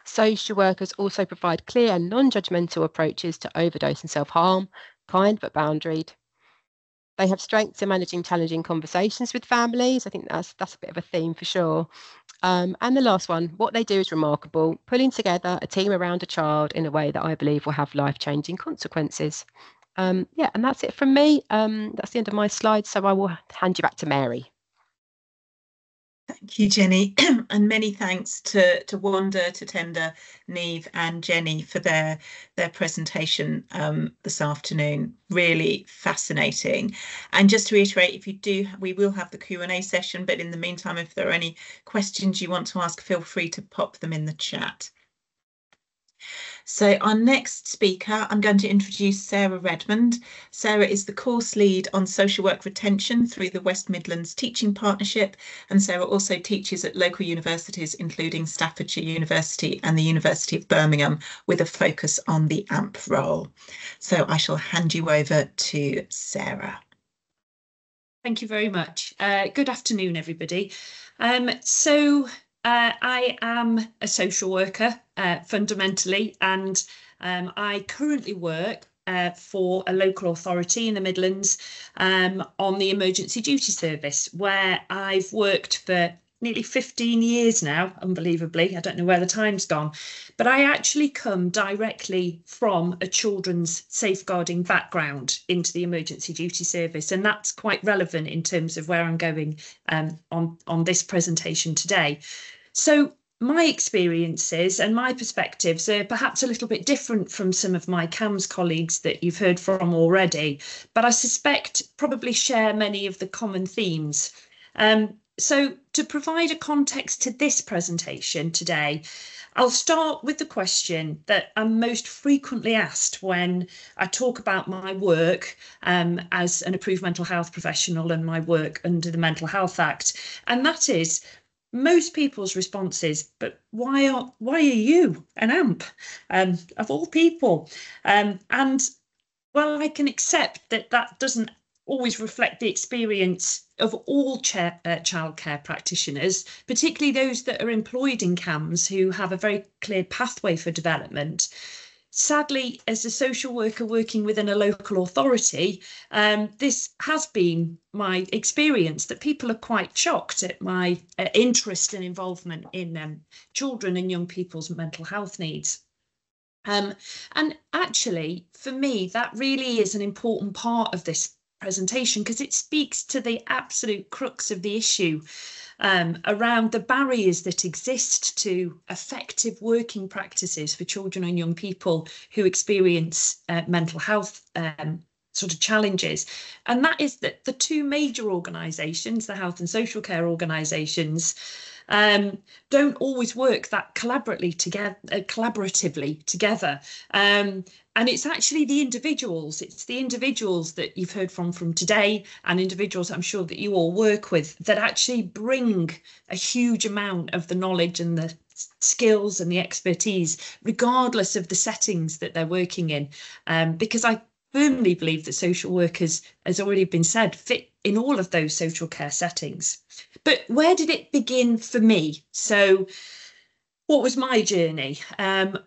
Social workers also provide clear and non-judgmental approaches to overdose and self-harm, kind but boundaried. They have strengths in managing challenging conversations with families. I think that's a bit of a theme for sure. And the last one, what they do is remarkable, pulling together a team around a child in a way that I believe will have life-changing consequences. Yeah, and that's it from me. That's the end of my slides, so I will hand you back to Mary. Thank you, Jenny, and many thanks to Wanda, to Tender, Neve and Jenny for their presentation this afternoon. Really fascinating. And just to reiterate, we will have the Q&A session, but in the meantime, if there are any questions you want to ask, feel free to pop them in the chat. So our next speaker, I'm going to introduce Sarah Redmond. Sarah is the course lead on social work retention through the West Midlands Teaching Partnership, and Sarah also teaches at local universities, including Staffordshire University and the University of Birmingham, with a focus on the AMP role. So I shall hand you over to Sarah. Thank you very much. Good afternoon, everybody. I am a social worker fundamentally, and I currently work for a local authority in the Midlands on the emergency duty service, where I've worked for nearly 15 years now, unbelievably. I don't know where the time's gone, but I actually come directly from a children's safeguarding background into the emergency duty service, and that's quite relevant in terms of where I'm going on this presentation today. So my experiences and my perspectives are perhaps a little bit different from some of my CAMHS colleagues that you've heard from already, but I suspect probably share many of the common themes. So to provide a context to this presentation today, I'll start with the question that I'm most frequently asked when I talk about my work as an approved mental health professional and my work under the Mental Health Act, and that is, most people's response is, but why are you an AMP of all people? And well, I can accept that that doesn't always reflect the experience of all childcare practitioners, particularly those that are employed in CAMHS who have a very clear pathway for development. Sadly, as a social worker working within a local authority, this has been my experience, that people are quite shocked at my interest and involvement in children and young people's mental health needs. And actually, for me, that really is an important part of this presentation, because it speaks to the absolute crux of the issue around the barriers that exist to effective working practices for children and young people who experience mental health sort of challenges. And that is that the two major organisations, the health and social care organisations, don't always work that collaboratively together. And it's actually the individuals, that you've heard from today, and individuals I'm sure that you all work with, that actually bring a huge amount of the knowledge and the skills and the expertise, regardless of the settings that they're working in. Because I firmly believe that social workers, as already been said, fit in all of those social care settings. But where did it begin for me? So what was my journey?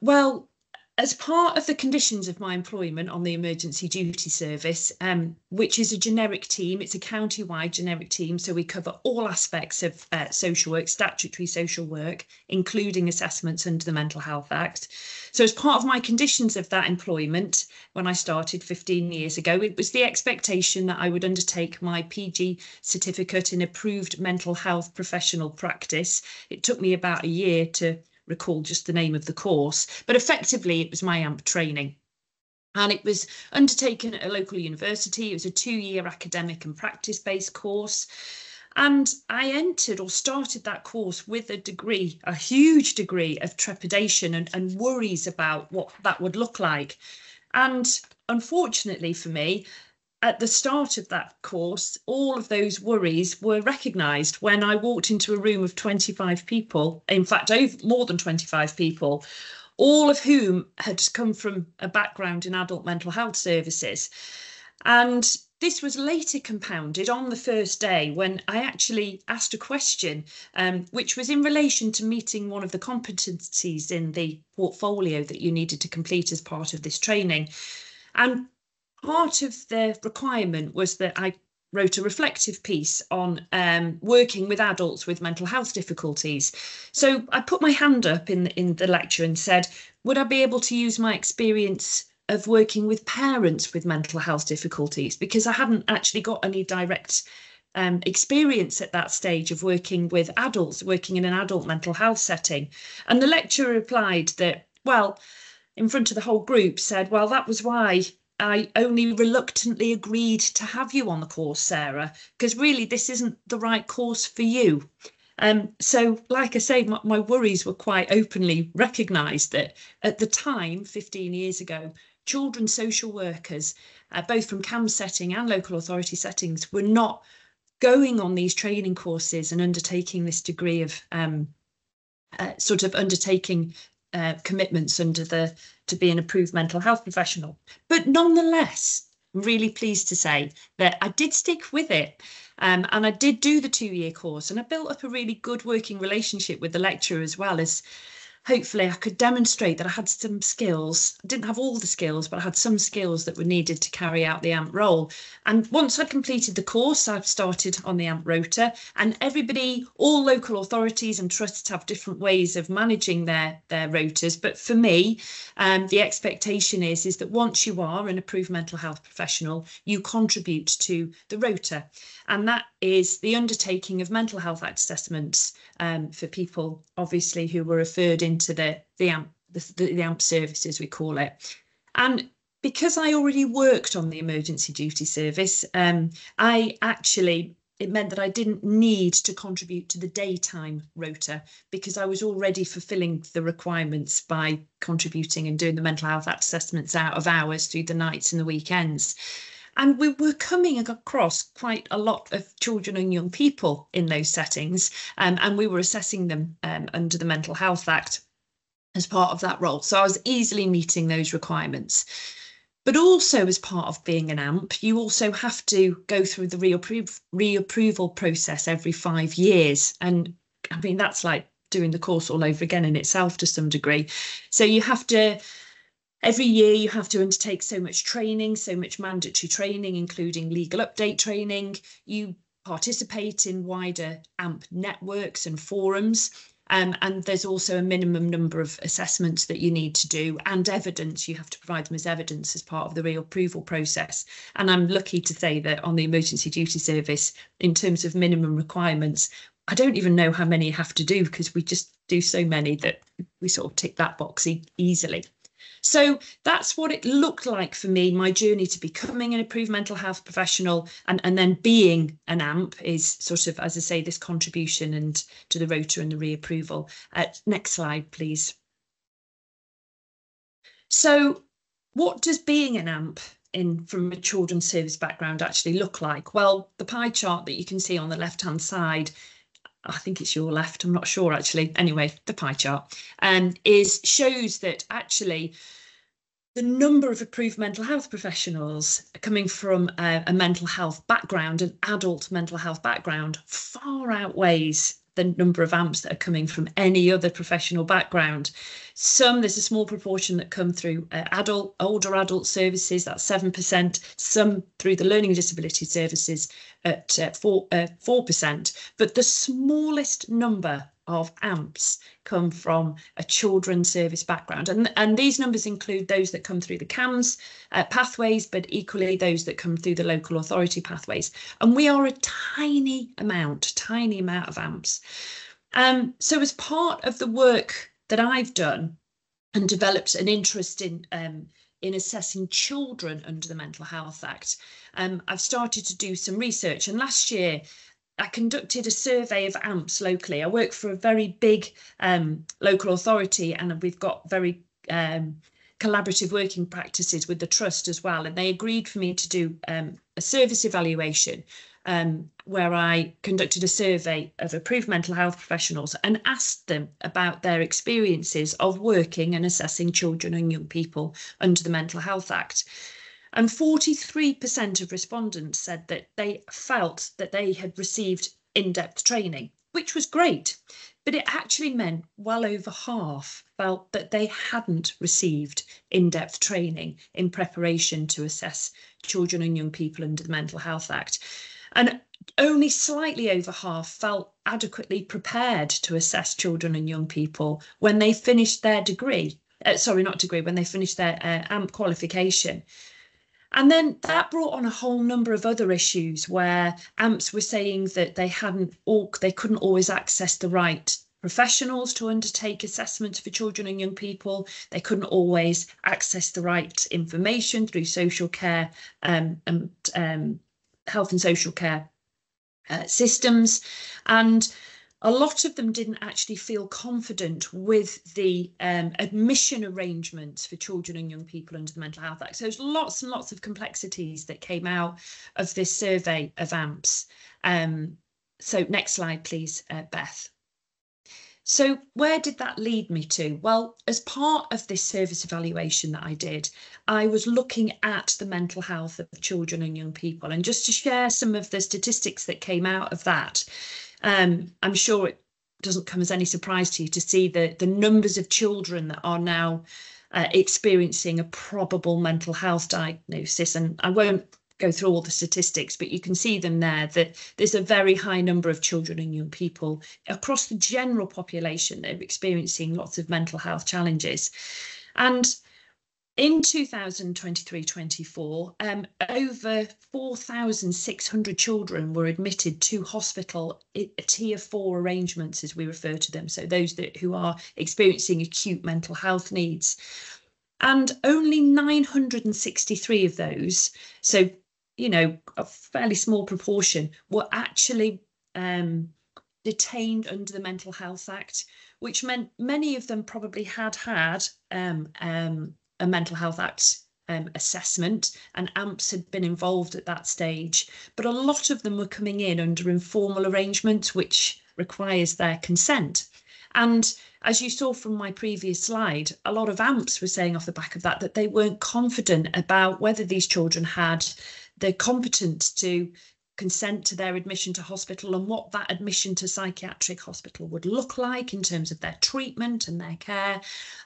Well, as part of the conditions of my employment on the emergency duty service, which is a generic team, it's a county-wide generic team, so we cover all aspects of social work, statutory social work, including assessments under the Mental Health Act. So as part of my conditions of that employment, when I started 15 years ago, it was the expectation that I would undertake my PG certificate in approved mental health professional practice. It took me about a year to recall just the name of the course, but effectively it was my AMP training. And it was undertaken at a local university. It was a 2-year academic and practice-based course. And I entered or started that course with a huge degree of trepidation and worries about what that would look like. And unfortunately for me, at the start of that course, all of those worries were recognised when I walked into a room of 25 people, in fact, more than 25 people, all of whom had come from a background in adult mental health services. And this was later compounded on the first day when I actually asked a question, which was in relation to meeting one of the competencies in the portfolio that you needed to complete as part of this training. And part of the requirement was that I wrote a reflective piece on working with adults with mental health difficulties. So I put my hand up in the lecture and said, would I be able to use my experience of working with parents with mental health difficulties? Because I hadn't actually got any direct experience at that stage of working with adults, working in an adult mental health setting. And the lecturer replied that, well, in front of the whole group, said, well, that was why I only reluctantly agreed to have you on the course, Sarah, because really this isn't the right course for you. So, like I say, my worries were quite openly recognised that at the time, 15 years ago, children's social workers, both from CAMHS setting and local authority settings, were not going on these training courses and undertaking this degree of undertaking commitments to be an approved mental health professional. But nonetheless, I'm really pleased to say that I did stick with it. And I did do the 2-year course, and I built up a really good working relationship with the lecturer, as well as hopefully I could demonstrate that I had some skills. I didn't have all the skills, but I had some skills that were needed to carry out the AMP role. And once I'd completed the course, I've started on the AMP rota, and all local authorities and trusts have different ways of managing their rotas. But for me, the expectation is that once you are an approved mental health professional, you contribute to the rota. And that is the undertaking of mental health act assessments for people, obviously, who were referred into the AMP services, we call it. And because I already worked on the emergency duty service, it meant that I didn't need to contribute to the daytime rota, because I was already fulfilling the requirements by contributing and doing the mental health act assessments out of hours through the nights and the weekends. And we were coming across quite a lot of children and young people in those settings, and we were assessing them under the Mental Health Act as part of that role. So I was easily meeting those requirements. But also, as part of being an AMP, you also have to go through the reapproval process every 5 years. And I mean, that's like doing the course all over again in itself to some degree. So you have to... Every year you have to undertake so much training, so much mandatory training, including legal update training. You participate in wider AMP networks and forums. And there's also a minimum number of assessments that you need to do, and evidence. You have to provide them as evidence as part of the reapproval process. And I'm lucky to say that on the emergency duty service, in terms of minimum requirements, I don't even know how many you have to do, because we just do so many that we sort of tick that box easily. So that's what it looked like for me, my journey to becoming an improved mental health professional, and then being an AMP is sort of, as I say, this contribution and to the rota and the reapproval. Next slide, please. So what does being an AMP from a children's service background actually look like? Well, the pie chart that you can see on the left-hand side, I think it's your left, I'm not sure actually. Anyway, the pie chart shows that actually the number of approved mental health professionals coming from a mental health background, an adult mental health background, far outweighs the number of AMPs that are coming from any other professional background. There's a small proportion that come through older adult services, that's 7%, some through the learning and disability services at 4%, but the smallest number of AMPs come from a children's service background. And these numbers include those that come through the CAMHS pathways, but equally those that come through the local authority pathways. And we are a tiny amount of AMPs. So as part of the work that I've done and developed an interest in assessing children under the Mental Health Act, I've started to do some research. And last year, I conducted a survey of AMPs locally. I work for a very big local authority, and we've got very collaborative working practices with the Trust as well. And they agreed for me to do a service evaluation where I conducted a survey of approved mental health professionals and asked them about their experiences of working and assessing children and young people under the Mental Health Act. And 43% of respondents said that they felt that they had received in-depth training, which was great, but it actually meant well over half felt that they hadn't received in-depth training in preparation to assess children and young people under the Mental Health Act. And only slightly over half felt adequately prepared to assess children and young people when they finished their degree. When they finished their AMP qualification. And then that brought on a whole number of other issues where AMPs were saying that they couldn't always access the right professionals to undertake assessments for children and young people. They couldn't always access the right information through social care and health and social care systems. And a lot of them didn't actually feel confident with the admission arrangements for children and young people under the Mental Health Act. So there's lots and lots of complexities that came out of this survey of AMPs. So next slide, please, Beth. So where did that lead me to? Well, as part of this service evaluation that I did, I was looking at the mental health of children and young people. And just to share some of the statistics that came out of that, I'm sure it doesn't come as any surprise to you to see the numbers of children that are now experiencing a probable mental health diagnosis. And I won't go through all the statistics, but you can see them there, that there's a very high number of children and young people across the general population that are experiencing lots of mental health challenges. And in 2023-24, over 4,600 children were admitted to hospital tier 4 arrangements, as we refer to them. So those who are experiencing acute mental health needs. And only 963 of those, so, you know, a fairly small proportion, were actually detained under the Mental Health Act, which meant many of them probably had a Mental Health Act assessment, and AMPs had been involved at that stage. But a lot of them were coming in under informal arrangements, which requires their consent. And as you saw from my previous slide, a lot of AMPs were saying off the back of that they weren't confident about whether these children had the competence to consent to their admission to hospital and what that admission to psychiatric hospital would look like in terms of their treatment and their care.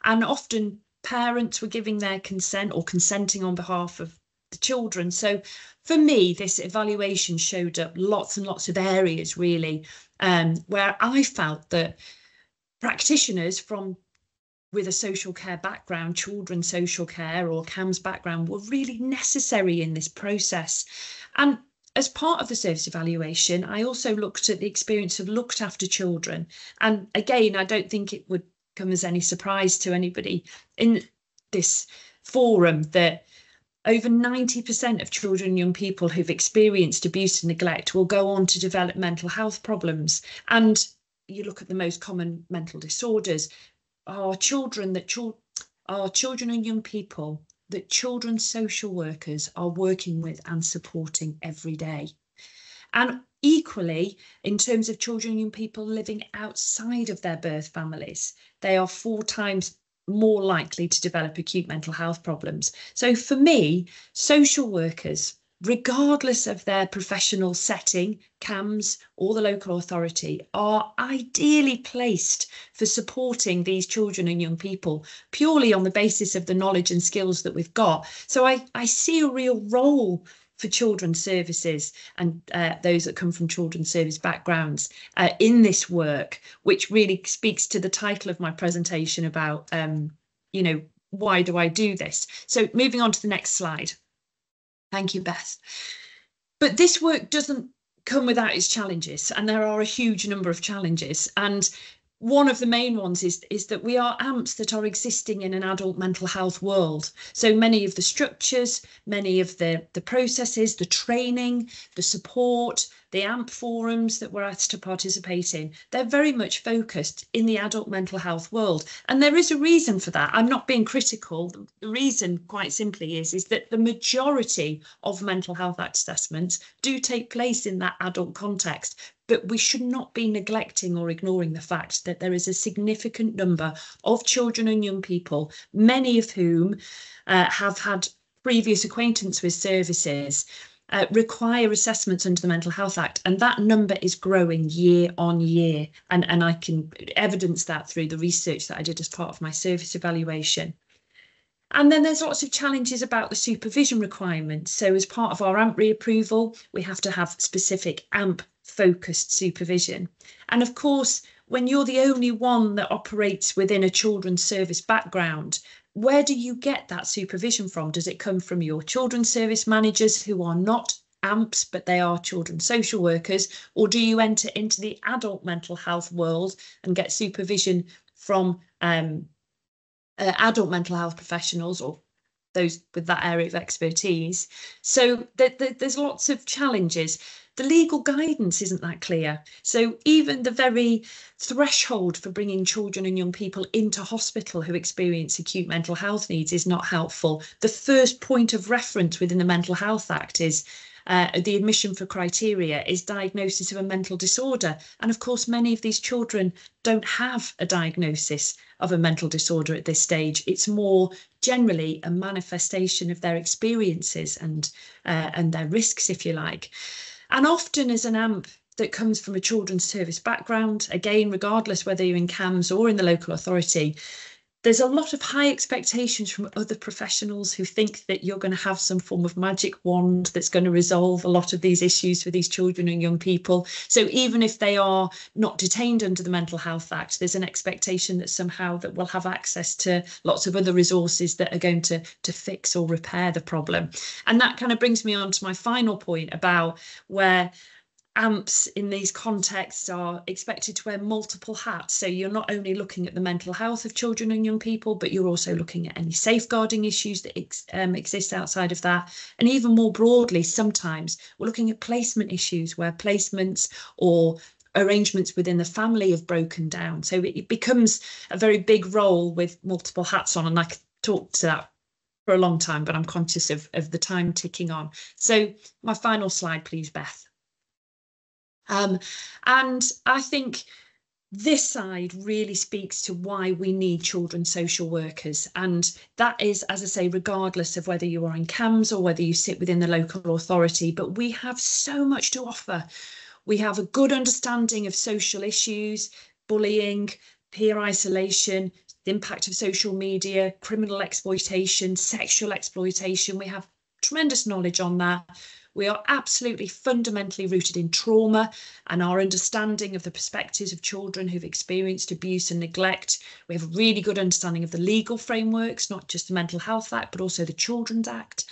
And often parents were giving their consent or consenting on behalf of the children. So for me, this evaluation showed up lots and lots of areas really where I felt that practitioners with a social care background, children's social care or CAMHS background, were really necessary in this process. And as part of the service evaluation, I also looked at the experience of looked after children. And again, I don't think it would come as any surprise to anybody. In this forum that over 90% of children and young people who've experienced abuse and neglect will go on to develop mental health problems. And you look at the most common mental disorders are children and young people that children's social workers are working with and supporting every day. And equally, in terms of children and young people living outside of their birth families, they are 4 times more likely to develop acute mental health problems. So for me, social workers, regardless of their professional setting, CAMHS or the local authority, are ideally placed for supporting these children and young people purely on the basis of the knowledge and skills that we've got. So I see a real role for children's services and those that come from children's service backgrounds in this work, which really speaks to the title of my presentation about, you know, why do I do this? So moving on to the next slide. Thank you, Beth. But this work doesn't come without its challenges, and there are a huge number of challenges. And one of the main ones is that we are AMPs that are existing in an adult mental health world. So many of the structures, many of the processes, the training, the support, the AMP forums that we're asked to participate in, they're very much focused in the adult mental health world. And there is a reason for that. I'm not being critical. The reason, quite simply, is that the majority of mental health assessments do take place in that adult context. But we should not be neglecting or ignoring the fact that there is a significant number of children and young people, many of whom have had previous acquaintance with services, require assessments under the Mental Health Act, and that number is growing year on year. And I can evidence that through the research that I did as part of my service evaluation. And then there's lots of challenges about the supervision requirements. So as part of our AMP reapproval, we have to have specific AMP focused supervision. And of course, when you're the only one that operates within a children's service background, where do you get that supervision from? Does it come from your children's service managers who are not AMPs, but they are children's social workers? Or do you enter into the adult mental health world and get supervision from adult mental health professionals or those with that area of expertise? So there's lots of challenges. The legal guidance isn't that clear. So even the very threshold for bringing children and young people into hospital who experience acute mental health needs is not helpful. The first point of reference within the Mental Health Act is the admission for criteria is diagnosis of a mental disorder. And of course, many of these children don't have a diagnosis of a mental disorder at this stage. It's more generally a manifestation of their experiences and their risks, if you like. And often as an AMP that comes from a children's service background, again, regardless whether you're in CAMHS or in the local authority, there's a lot of high expectations from other professionals who think that you're going to have some form of magic wand that's going to resolve a lot of these issues for these children and young people. So even if they are not detained under the Mental Health Act, there's an expectation that somehow that we'll have access to lots of other resources that are going to fix or repair the problem. And that kind of brings me on to my final point about where AMPs in these contexts are expected to wear multiple hats. So you're not only looking at the mental health of children and young people, but you're also looking at any safeguarding issues that exist outside of that. And even more broadly, sometimes we're looking at placement issues where placements or arrangements within the family have broken down. So it becomes a very big role with multiple hats on. And I could talk to that for a long time, but I'm conscious of the time ticking on. So my final slide, please, Beth. And I think this side really speaks to why we need children's social workers. And that is, as I say, regardless of whether you are in CAMHS or whether you sit within the local authority, but we have so much to offer. We have a good understanding of social issues, bullying, peer isolation, the impact of social media, criminal exploitation, sexual exploitation. We have tremendous knowledge on that. We are absolutely fundamentally rooted in trauma and our understanding of the perspectives of children who've experienced abuse and neglect. We have a really good understanding of the legal frameworks, not just the Mental Health Act, but also the Children Act.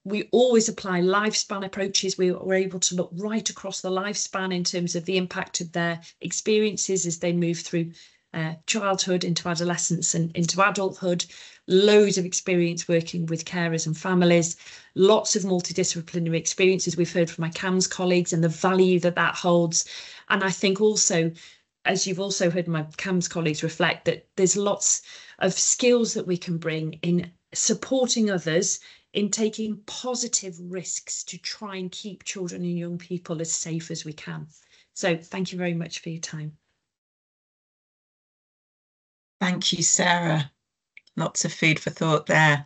We always apply lifespan approaches. We're able to look right across the lifespan in terms of the impact of their experiences as they move through childhood into adolescence and into adulthood, loads of experience working with carers and families, lots of multidisciplinary experiences we've heard from my CAMHS colleagues and the value that that holds. And I think also, as you've also heard my CAMHS colleagues reflect, that there's lots of skills that we can bring in supporting others in taking positive risks to try and keep children and young people as safe as we can. So thank you very much for your time. Thank you, Sarah. Lots of food for thought there.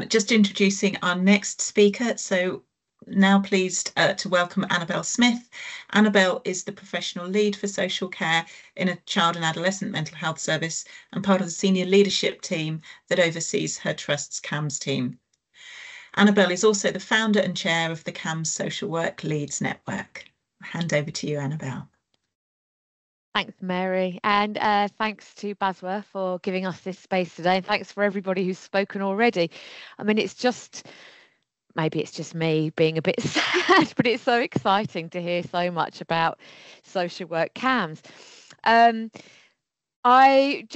Just introducing our next speaker. So now pleased to welcome Annabelle Smith. Annabelle is the professional lead for social care in a child and adolescent mental health service and part of the senior leadership team that oversees her trust's CAMHS team. Annabelle is also the founder and chair of the CAMHS Social Work Leads Network. I'll hand over to you, Annabelle. Thanks, Mary, and thanks to Baswa for giving us this space today, and thanks for everybody who's spoken already. I mean, maybe it's just me being a bit sad, but it's so exciting to hear so much about social work CAMHS. I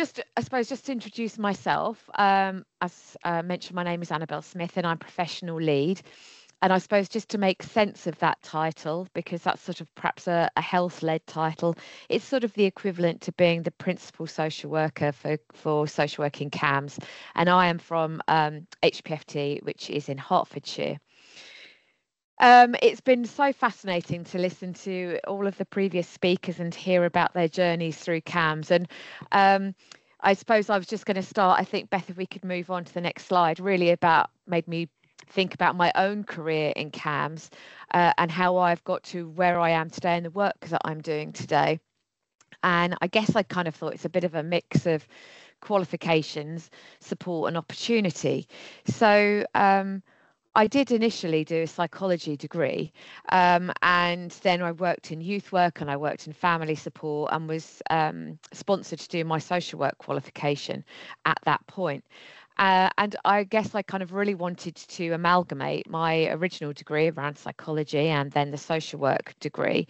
suppose just to introduce myself, as mentioned, my name is Annabelle Smith and I'm professional lead. And I suppose just to make sense of that title, because that's sort of perhaps a health-led title, it's sort of the equivalent to being the principal social worker for social work in CAMHS. And I am from HPFT, which is in Hertfordshire. It's been so fascinating to listen to all of the previous speakers and hear about their journeys through CAMHS. And I suppose I was just going to start, I think, Beth, if we could move on to the next slide, really made me think about my own career in CAMHS and how I've got to where I am today and the work that I'm doing today. And I guess I kind of thought it's a bit of a mix of qualifications, support and opportunity. So I did initially do a psychology degree and then I worked in youth work and I worked in family support and was sponsored to do my social work qualification at that point. And I guess I kind of really wanted to amalgamate my original degree around psychology and then the social work degree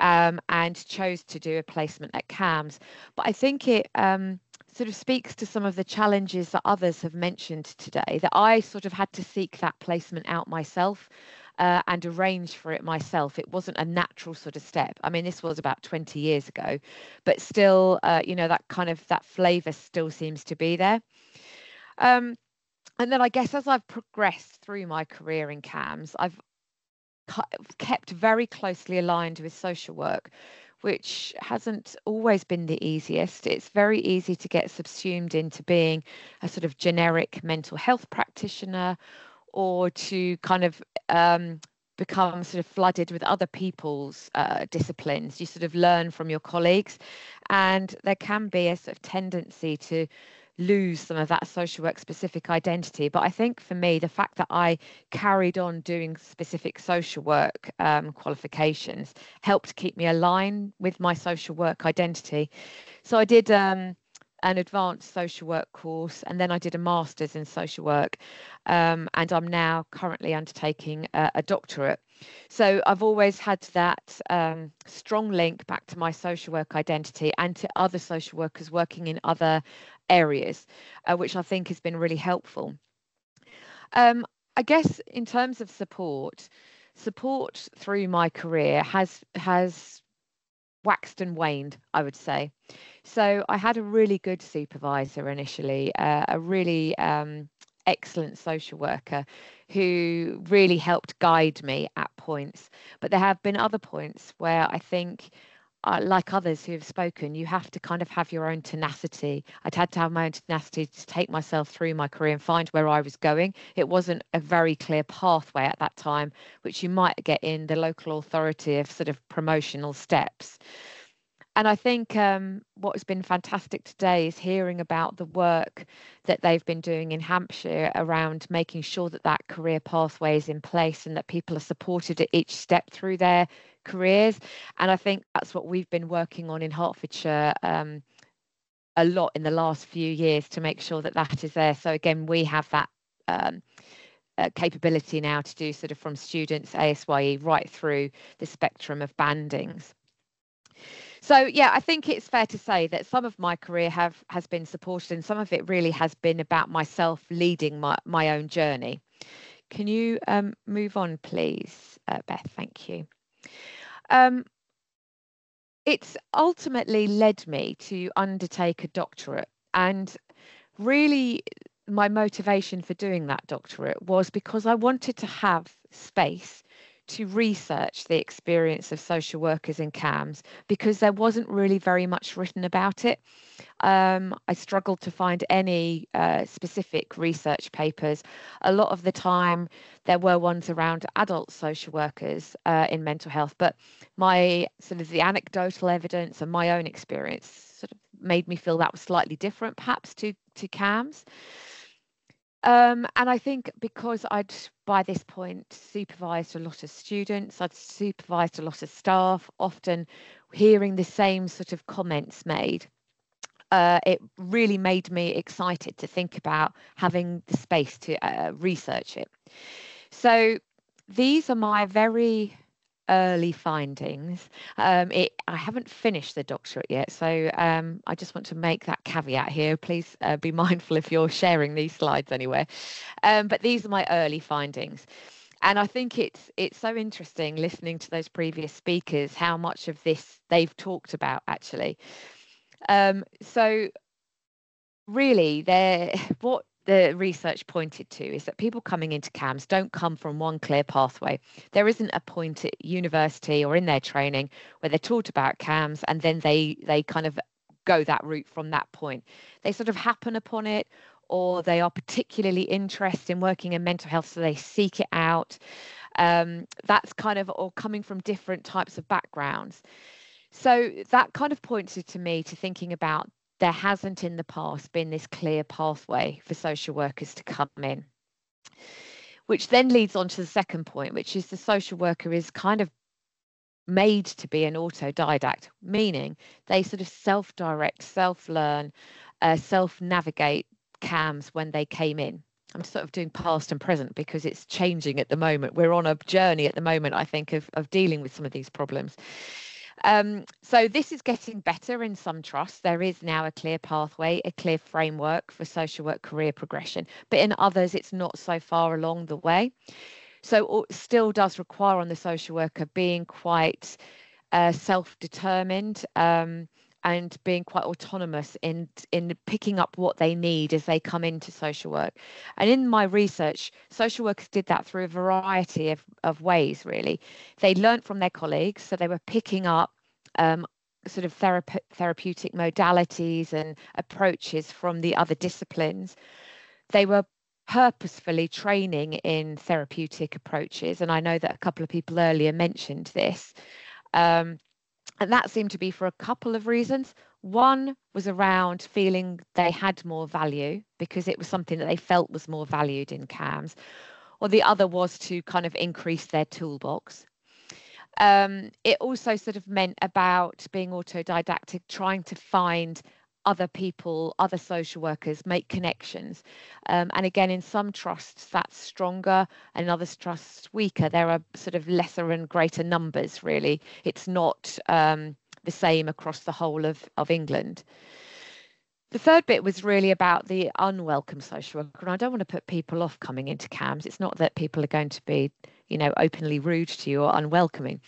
and chose to do a placement at CAMHS. But I think it sort of speaks to some of the challenges that others have mentioned today, that I sort of had to seek that placement out myself and arrange for it myself. It wasn't a natural sort of step. I mean, this was about 20 years ago, but still, that flavour still seems to be there. And then I guess as I've progressed through my career in CAMHS, I've kept very closely aligned with social work, which hasn't always been the easiest. It's very easy to get subsumed into being a sort of generic mental health practitioner or to kind of become sort of flooded with other people's disciplines. You sort of learn from your colleagues, and there can be a sort of tendency to lose some of that social work specific identity. But I think for me, the fact that I carried on doing specific social work qualifications helped keep me aligned with my social work identity. So I did an advanced social work course, and then I did a master's in social work, and I'm now currently undertaking a doctorate. So I've always had that strong link back to my social work identity and to other social workers working in other areas, which I think has been really helpful. I guess in terms of support through my career has waxed and waned, I would say. So I had a really good supervisor initially, a really excellent social worker who really helped guide me at points. But there have been other points where I think, like others who have spoken, you have to kind of have your own tenacity. I'd had to have my own tenacity to take myself through my career and find where I was going. It wasn't a very clear pathway at that time, which you might get in the local authority of sort of promotional steps. And I think what has been fantastic today is hearing about the work that they've been doing in Hampshire around making sure that that career pathway is in place and that people are supported at each step through their careers. And I think that's what we've been working on in Hertfordshire a lot in the last few years to make sure that that is there. So again, we have that capability now to do sort of from students, ASYE, right through the spectrum of bandings. So yeah, I think it's fair to say that some of my career has been supported, and some of it really has been about myself leading my own journey. Can you move on, please, Beth? Thank you. It's ultimately led me to undertake a doctorate, and really my motivation for doing that doctorate was because I wanted to have space to research the experience of social workers in CAMHS, because there wasn't really very much written about it. I struggled to find any specific research papers. A lot of the time there were ones around adult social workers in mental health, but my sort of the anecdotal evidence and my own experience sort of made me feel that was slightly different perhaps to CAMHS. And I think because I'd by this point supervised a lot of students, I'd supervised a lot of staff, often hearing the same sort of comments made, it really made me excited to think about having the space to research it. So these are my very early findings. I haven't finished the doctorate yet, so I just want to make that caveat here. Please be mindful if you're sharing these slides anywhere. But these are my early findings. And I think it's so interesting listening to those previous speakers, how much of this they've talked about actually. So really, what the research pointed to is that people coming into CAMHS don't come from one clear pathway. There isn't a point at university or in their training where they're taught about CAMHS and then they kind of go that route from that point. They sort of happen upon it, or they are particularly interested in working in mental health, so they seek it out. That's kind of all coming from different types of backgrounds. So that kind of pointed to me to thinking about there hasn't in the past been this clear pathway for social workers to come in. Which then leads on to the second point, which is the social worker is kind of made to be an autodidact, meaning they sort of self-direct, self-learn, self-navigate CAMHS when they came in. I'm sort of doing past and present because it's changing at the moment. We're on a journey at the moment, I think, of dealing with some of these problems. So this is getting better in some trusts. There is now a clear pathway, a clear framework for social work career progression, but in others it's not so far along the way. So it still does require on the social worker being quite self-determined and being quite autonomous in picking up what they need as they come into social work. And in my research, social workers did that through a variety of ways, really. They learnt from their colleagues, so they were picking up sort of therapeutic modalities and approaches from the other disciplines. They were purposefully training in therapeutic approaches, and I know that a couple of people earlier mentioned this. And that seemed to be for a couple of reasons. One was around feeling they had more value because it was something that they felt was more valued in CAMHS, or the other was to kind of increase their toolbox. It also sort of meant about being autodidactic, trying to find other people, other social workers, make connections. And again, in some trusts that's stronger and in other trusts weaker. There are sort of lesser and greater numbers, really. It's not the same across the whole of England. The third bit was really about the unwelcome social worker. And I don't want to put people off coming into CAMHS. It's not that people are going to be, openly rude to you or unwelcoming.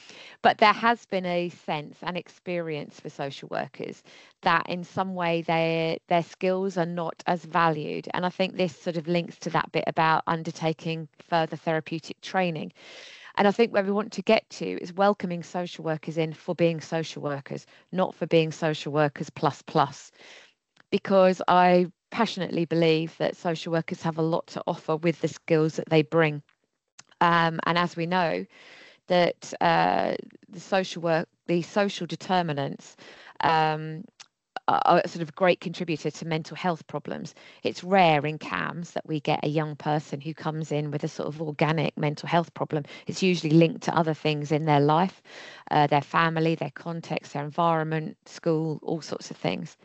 But there has been a sense and experience for social workers that in some way their skills are not as valued. And I think this sort of links to that bit about undertaking further therapeutic training. And I think where we want to get to is welcoming social workers in for being social workers, not for being social workers plus. Because I passionately believe that social workers have a lot to offer with the skills that they bring. And as we know, that the social determinants are a sort of great contributor to mental health problems. It's rare in CAMHS that we get a young person who comes in with a sort of organic mental health problem. It's usually linked to other things in their life, their family, their context, their environment, school, all sorts of things.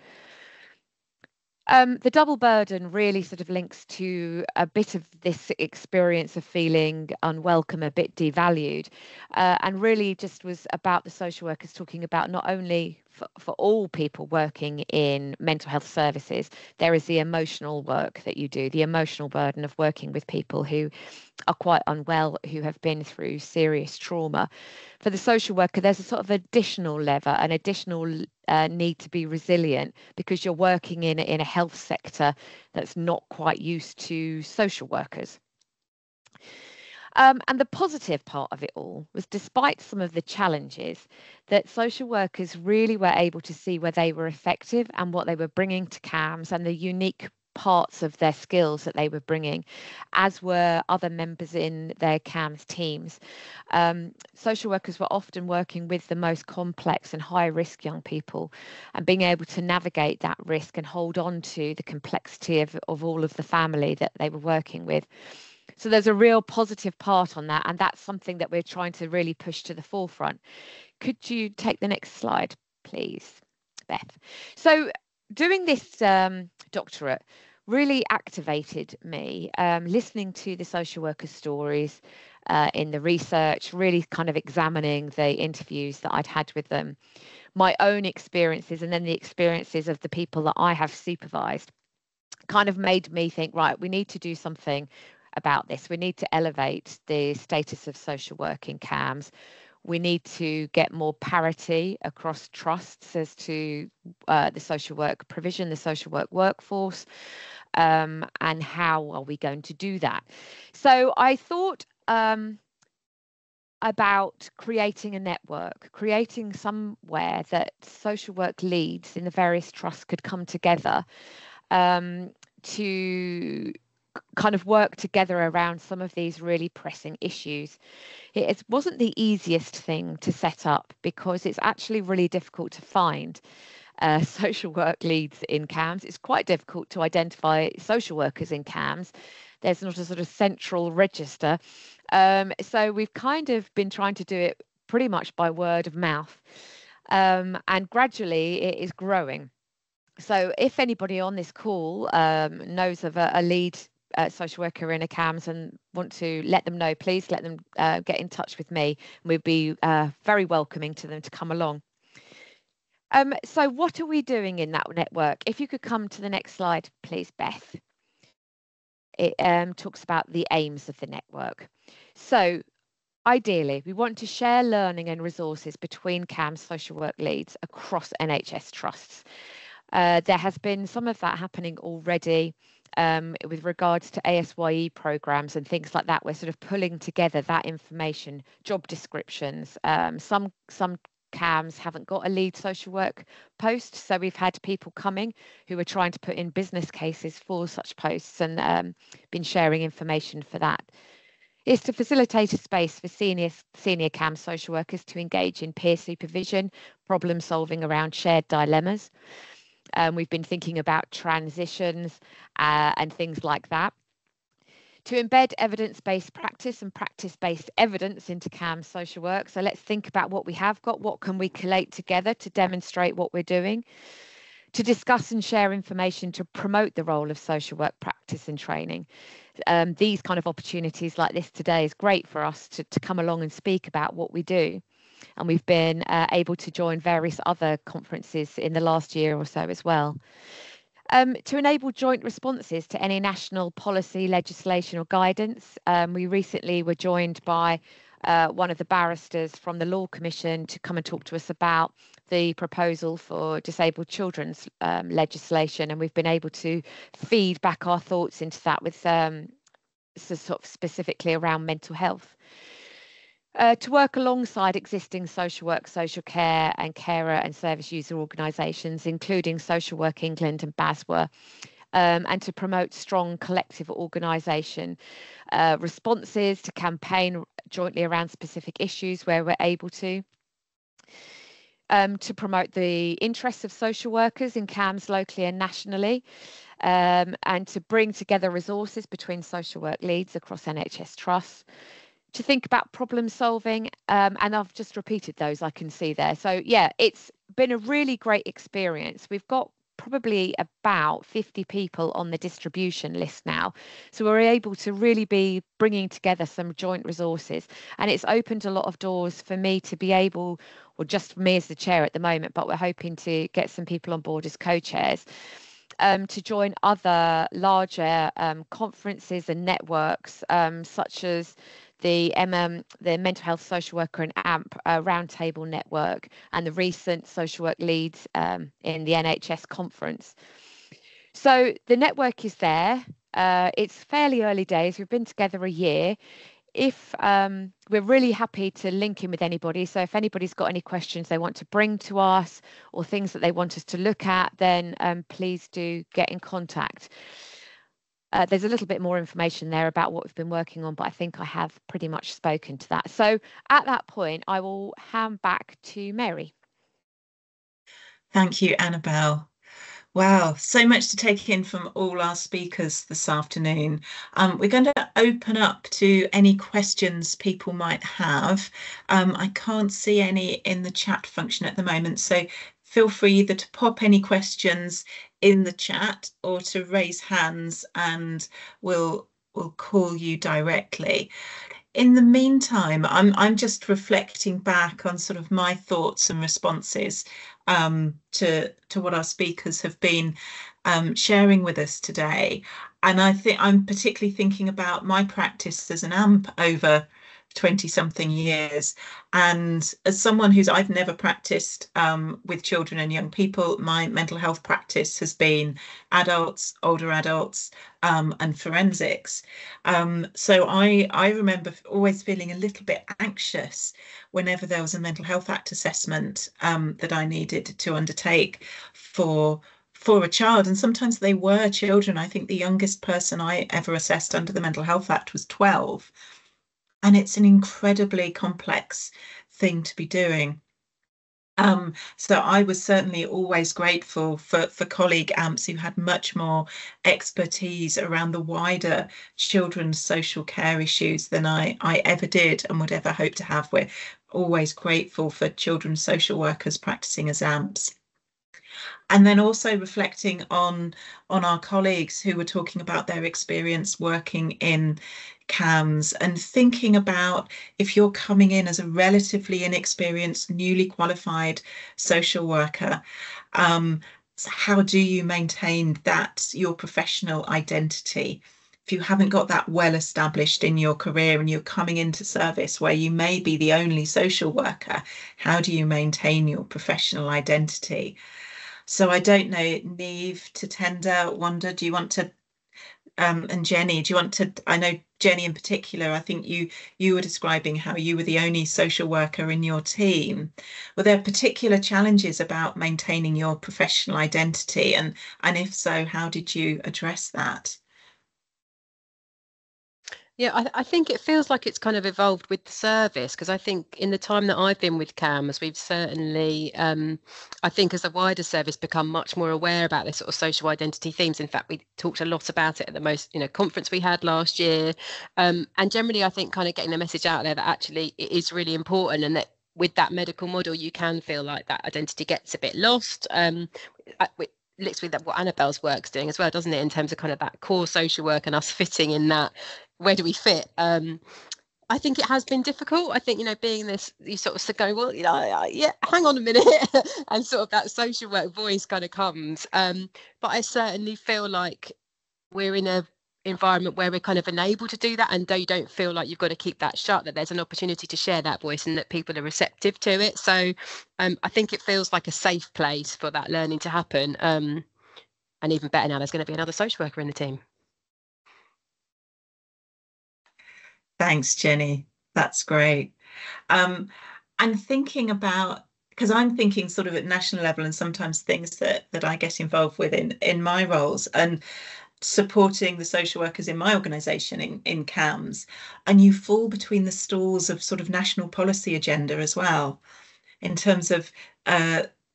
The double burden really sort of links to a bit of this experience of feeling unwelcome, a bit devalued, and really just was about the social workers talking about not only for all people working in mental health services, there is the emotional work that you do, the emotional burden of working with people who are quite unwell, who have been through serious trauma. For the social worker, there's a sort of additional lever, an additional need to be resilient, because you're working in a health sector that's not quite used to social workers. And the positive part of it all was, despite some of the challenges, that social workers really were able to see where they were effective and what they were bringing to CAMHS, and the unique parts of their skills that they were bringing, as were other members in their CAMHS teams. Social workers were often working with the most complex and high risk young people, and being able to navigate that risk and hold on to the complexity of all of the family that they were working with. So there's a real positive part on that, and that's something that we're trying to really push to the forefront. Could you take the next slide, please, Beth? So doing this doctorate really activated me, listening to the social worker stories in the research, really kind of examining the interviews that I'd had with them, my own experiences, and then the experiences of the people that I have supervised, kind of made me think, right, we need to do something about this. We need to elevate the status of social work in CAMHS. We need to get more parity across trusts as to the social work provision, the social work workforce, and how are we going to do that? So I thought about creating a network, creating somewhere that social work leads in the various trusts could come together to kind of work together around some of these really pressing issues. It wasn't the easiest thing to set up, because it's actually really difficult to find social work leads in CAMHS. It's quite difficult to identify social workers in CAMHS. There's not a sort of central register. So we've kind of been trying to do it pretty much by word of mouth. And gradually it is growing. So if anybody on this call knows of a lead social worker in a CAMHS and want to let them know, please let them get in touch with me. We'd be very welcoming to them to come along. So what are we doing in that network? If you could come to the next slide, please, Beth. It talks about the aims of the network. So ideally, we want to share learning and resources between CAMHS social work leads across NHS trusts. There has been some of that happening already with regards to ASYE programs and things like that. We're sort of pulling together that information, job descriptions. Some CAMHS haven't got a lead social work post, so we've had people coming who are trying to put in business cases for such posts, and been sharing information for that. Is to facilitate a space for senior CAMHS social workers to engage in peer supervision, problem solving around shared dilemmas. We've been thinking about transitions and things like that. To embed evidence-based practice and practice-based evidence into CAMHS social work. So let's think about what we have got, what can we collate together to demonstrate what we're doing. To discuss and share information to promote the role of social work practice and training. These kind of opportunities like this today is great for us to come along and speak about what we do. And we've been able to join various other conferences in the last year or so as well. To enable joint responses to any national policy, legislation or guidance. We recently were joined by one of the barristers from the Law Commission to come and talk to us about the proposal for disabled children's legislation, and we've been able to feed back our thoughts into that with sort of specifically around mental health. To work alongside existing social work, social care and carer and service user organisations, including Social Work England and BASWA, and to promote strong collective organisation responses, to campaign jointly around specific issues where we're able to promote the interests of social workers in CAMHS locally and nationally, and to bring together resources between social work leads across NHS trusts, to think about problem solving, and I've just repeated those, I can see there. So yeah, it's been a really great experience. We've got probably about 50 people on the distribution list now. So we're able to really be bringing together some joint resources, and it's opened a lot of doors for me to be able, or just for me as the chair at the moment, but we're hoping to get some people on board as co-chairs, to join other larger conferences and networks, such as the Mental Health Social Worker and AMP Roundtable Network, and the recent Social Work Leads in the NHS conference. So the network is there. It's fairly early days. We've been together a year. If we're really happy to link in with anybody, so if anybody's got any questions they want to bring to us or things that they want us to look at, then please do get in contact. There's a little bit more information there about what we've been working on, but I think I have pretty much spoken to that. So at that point, I will hand back to Mary. Thank you, Annabelle. Wow, so much to take in from all our speakers this afternoon. We're going to open up to any questions people might have. I can't see any in the chat function at the moment, so feel free either to pop any questions in the chat or to raise hands and we'll call you directly. In the meantime, I'm just reflecting back on sort of my thoughts and responses to what our speakers have been sharing with us today. And I think I'm particularly thinking about my practice as an AMP over 20-something years. And as someone I've never practiced with children and young people, my mental health practice has been adults, older adults, and forensics. So I remember always feeling a little bit anxious whenever there was a mental health act assessment that I needed to undertake for a child. And sometimes they were children. I think the youngest person I ever assessed under the Mental Health Act was 12. And it's an incredibly complex thing to be doing. So I was certainly always grateful for colleague AMPs who had much more expertise around the wider children's social care issues than I ever did and would ever hope to have. We're always grateful for children's social workers practicing as AMPs. And then also reflecting on our colleagues who were talking about their experience working in CAMHS, and thinking about if you're coming in as a relatively inexperienced, newly qualified social worker, how do you maintain your professional identity? If you haven't got that well established in your career and you're coming into service where you may be the only social worker, how do you maintain your professional identity? So I don't know, Neve, Tatenda, Wanda, do you want to, and Jenny, do you want to, I know Jenny in particular, I think you were describing how you were the only social worker in your team. Were there particular challenges about maintaining your professional identity? And if so, how did you address that? Yeah, I think it feels like it's kind of evolved with the service, because I think in the time that I've been with CAMHS, we've certainly, I think as a wider service, become much more aware about this sort of social identity themes. In fact, we talked a lot about it at the conference we had last year. And generally, I think kind of getting the message out there that actually it is really important, and that with that medical model, you can feel like that identity gets a bit lost. Literally that what Annabelle's work's doing as well, doesn't it, in terms of kind of that core social work and us fitting in that, where do we fit? I think it has been difficult. I think, being this, you sort of go, well, yeah, hang on a minute, and sort of that social work voice kind of comes. But I certainly feel like we're in a environment where we're kind of enabled to do that, and you don't feel like you've got to keep that shut, that there's an opportunity to share that voice and that people are receptive to it. So I think it feels like a safe place for that learning to happen. And even better now, there's going to be another social worker in the team. Thanks, Jenny. That's great. I'm thinking about, because I'm thinking sort of at national level, and sometimes things that I get involved with in my roles, and supporting the social workers in my organisation in CAMHS, and you fall between the stalls of sort of national policy agenda as well, in terms of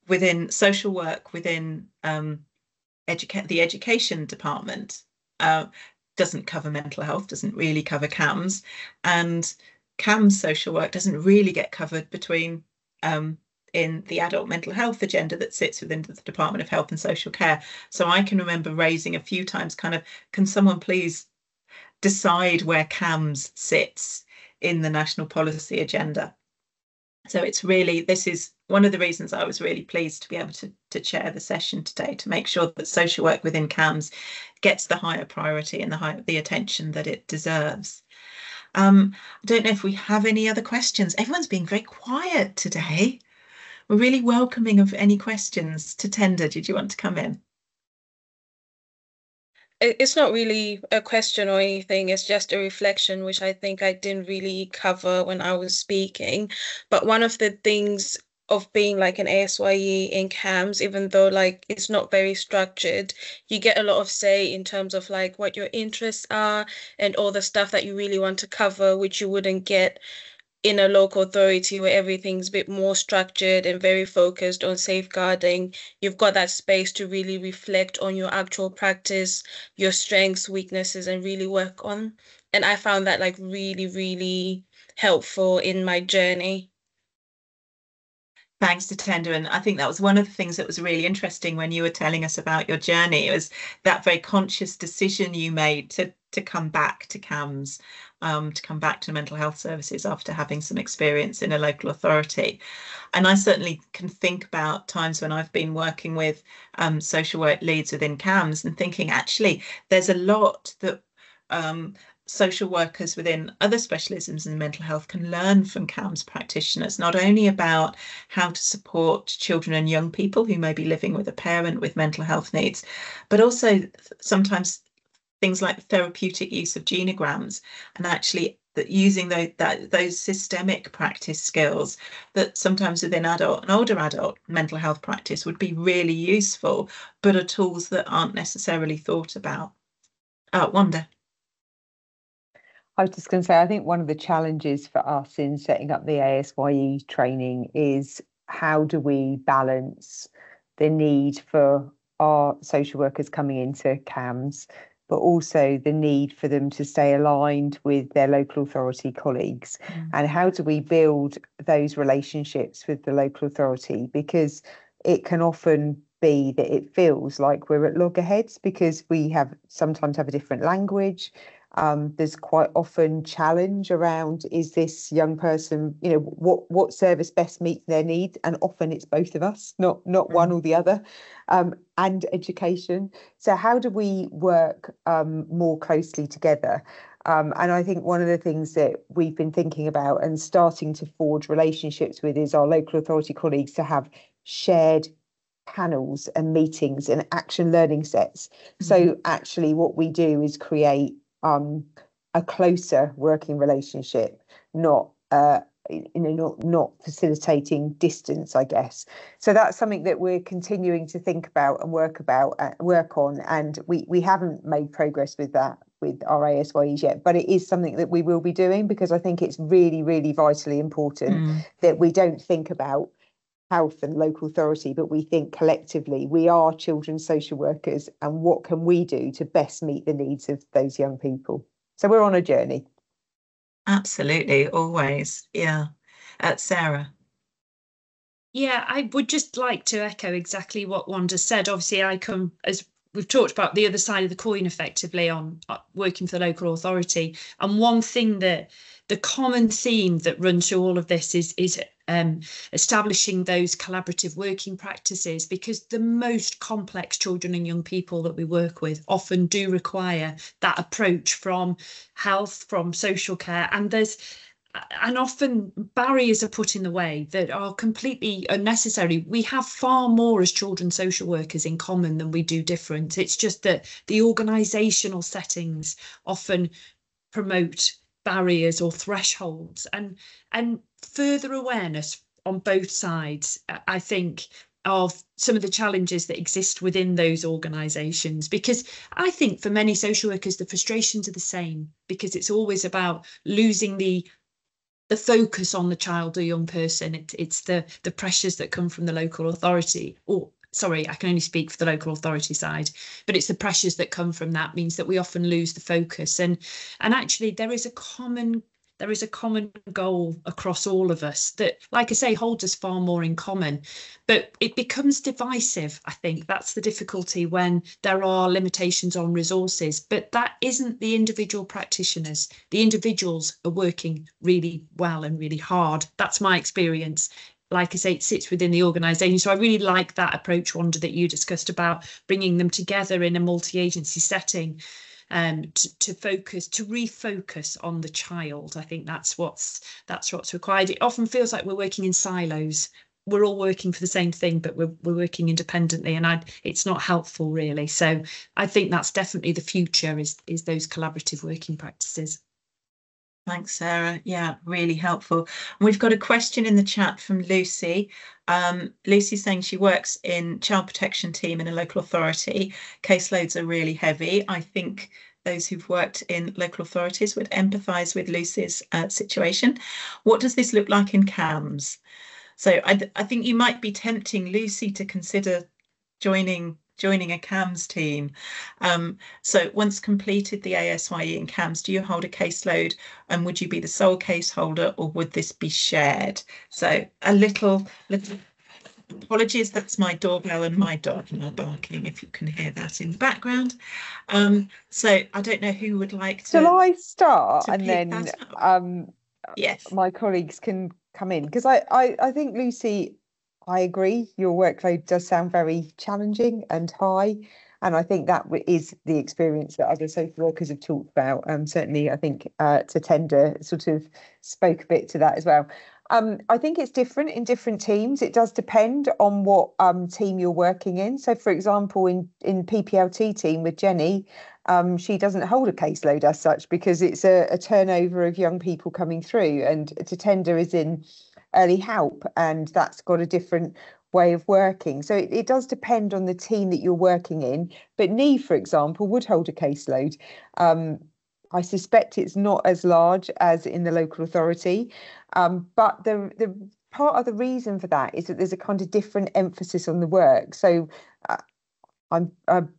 within social work, within the education department. Doesn't cover mental health, doesn't really cover CAMHS, and CAMHS social work doesn't really get covered between in the adult mental health agenda that sits within the Department of Health and Social Care. So I can remember raising a few times kind of, can someone please decide where CAMHS sits in the national policy agenda? So it's really, this is one of the reasons I was really pleased to be able to chair the session today, to make sure that social work within CAMHS gets the higher priority and the attention that it deserves. I don't know if we have any other questions. Everyone's being very quiet today. We're really welcoming of any questions. Tatenda, did you want to come in? It's not really a question or anything, it's just a reflection, which I think I didn't really cover when I was speaking. But one of the things of being like an ASYE in CAMHS, even though like it's not very structured, you get a lot of say in terms of like what your interests are and all the stuff that you really want to cover, which you wouldn't get in a local authority where everything's a bit more structured and very focused on safeguarding. You've got that space to really reflect on your actual practice, your strengths, weaknesses, and really work on. And I found that like really, really helpful in my journey. Thanks, Tatenda. And I think that was one of the things that was really interesting when you were telling us about your journey. It was that very conscious decision you made to come back to CAMHS, to come back to mental health services after having some experience in a local authority. And I certainly can think about times when I've been working with social work leads within CAMHS and thinking, actually, there's a lot that social workers within other specialisms in mental health can learn from CAMHS practitioners, not only about how to support children and young people who may be living with a parent with mental health needs, but also sometimes things like therapeutic use of genograms, and actually that using those systemic practice skills that sometimes within adult and older adult mental health practice would be really useful, but are tools that aren't necessarily thought about. Wanda. I was just going to say, I think one of the challenges for us in setting up the ASYE training is how do we balance the need for our social workers coming into CAMHS, but also the need for them to stay aligned with their local authority colleagues. And how do we build those relationships with the local authority? Because it can often be that it feels like we're at loggerheads because we sometimes have a different language. There's quite often challenge around, is this young person, what service best meets their needs? And often it's both of us, not one or the other, and education. So how do we work more closely together? And I think one of the things that we've been thinking about and starting to forge relationships with is our local authority colleagues to have shared panels and meetings and action learning sets. So actually what we do is create a closer working relationship, not facilitating distance, I guess. So that's something that we're continuing to think about and work on, and we haven't made progress with that with our ASYEs yet, but it is something that we will be doing, because I think it's really, really vitally important that we don't think about health and local authority, but we think collectively we are children's social workers, and what can we do to best meet the needs of those young people? So we're on a journey. Absolutely, always. Yeah. Sarah. Yeah, I would just like to echo exactly what Wanda said. Obviously, I come, as we've talked about, the other side of the coin effectively on working for the local authority. And one thing that the common theme that runs through all of this is establishing those collaborative working practices, because the most complex children and young people that we work with often do require that approach from health, from social care, and often barriers are put in the way that are completely unnecessary. We have far more as children's social workers in common than we do different. It's just that the organisational settings often promote barriers or thresholds, and further awareness on both sides, I think, of some of the challenges that exist within those organisations. Because I think for many social workers, the frustrations are the same, because it's always about losing the focus on the child or young person. It's the pressures that come from the local authority, or sorry, I can only speak for the local authority side, but it's the pressures that come from that means that we often lose the focus. And actually there is a common there is a common goal across all of us that, like I say, holds us far more in common. But it becomes divisive. I think that's the difficulty when there are limitations on resources. But that isn't the individual practitioners. The individuals are working really well and really hard. That's my experience. Like I say, it sits within the organisation. So I really like that approach, Wanda, that you discussed about bringing them together in a multi-agency setting, to refocus on the child. I think that's what's required. It often feels like we're working in silos. We're all working for the same thing, but we're working independently, and it's not helpful really. So I think that's definitely the future, is those collaborative working practices. Thanks, Sarah. Yeah, really helpful. And we've got a question in the chat from Lucy. Lucy's saying she works in child protection team in a local authority. Caseloads are really heavy. I think those who've worked in local authorities would empathise with Lucy's situation. What does this look like in CAMHS? So I think you might be tempting Lucy to consider joining a CAMHS team. So once completed the ASYE in CAMHS, do you hold a caseload, and would you be the sole case holder, or would this be shared? So a little apologies, that's my doorbell and my dog now barking, if you can hear that in the background. So I don't know who would like to. Shall I start, and then yes, my colleagues can come in, because I think, Lucy, I agree, your workload does sound very challenging and high, and I think that is the experience that other social workers have talked about. Certainly I think Tatenda sort of spoke a bit to that as well. I think it's different in different teams. It does depend on what team you're working in. So, for example, in PPLT team with Jenny, she doesn't hold a caseload as such, because it's a turnover of young people coming through, and Tatenda is in early help, and that's got a different way of working. So it does depend on the team that you're working in. But Neve, for example, would hold a caseload. I suspect it's not as large as in the local authority, but the part of the reason for that is that there's a kind of different emphasis on the work. So I'm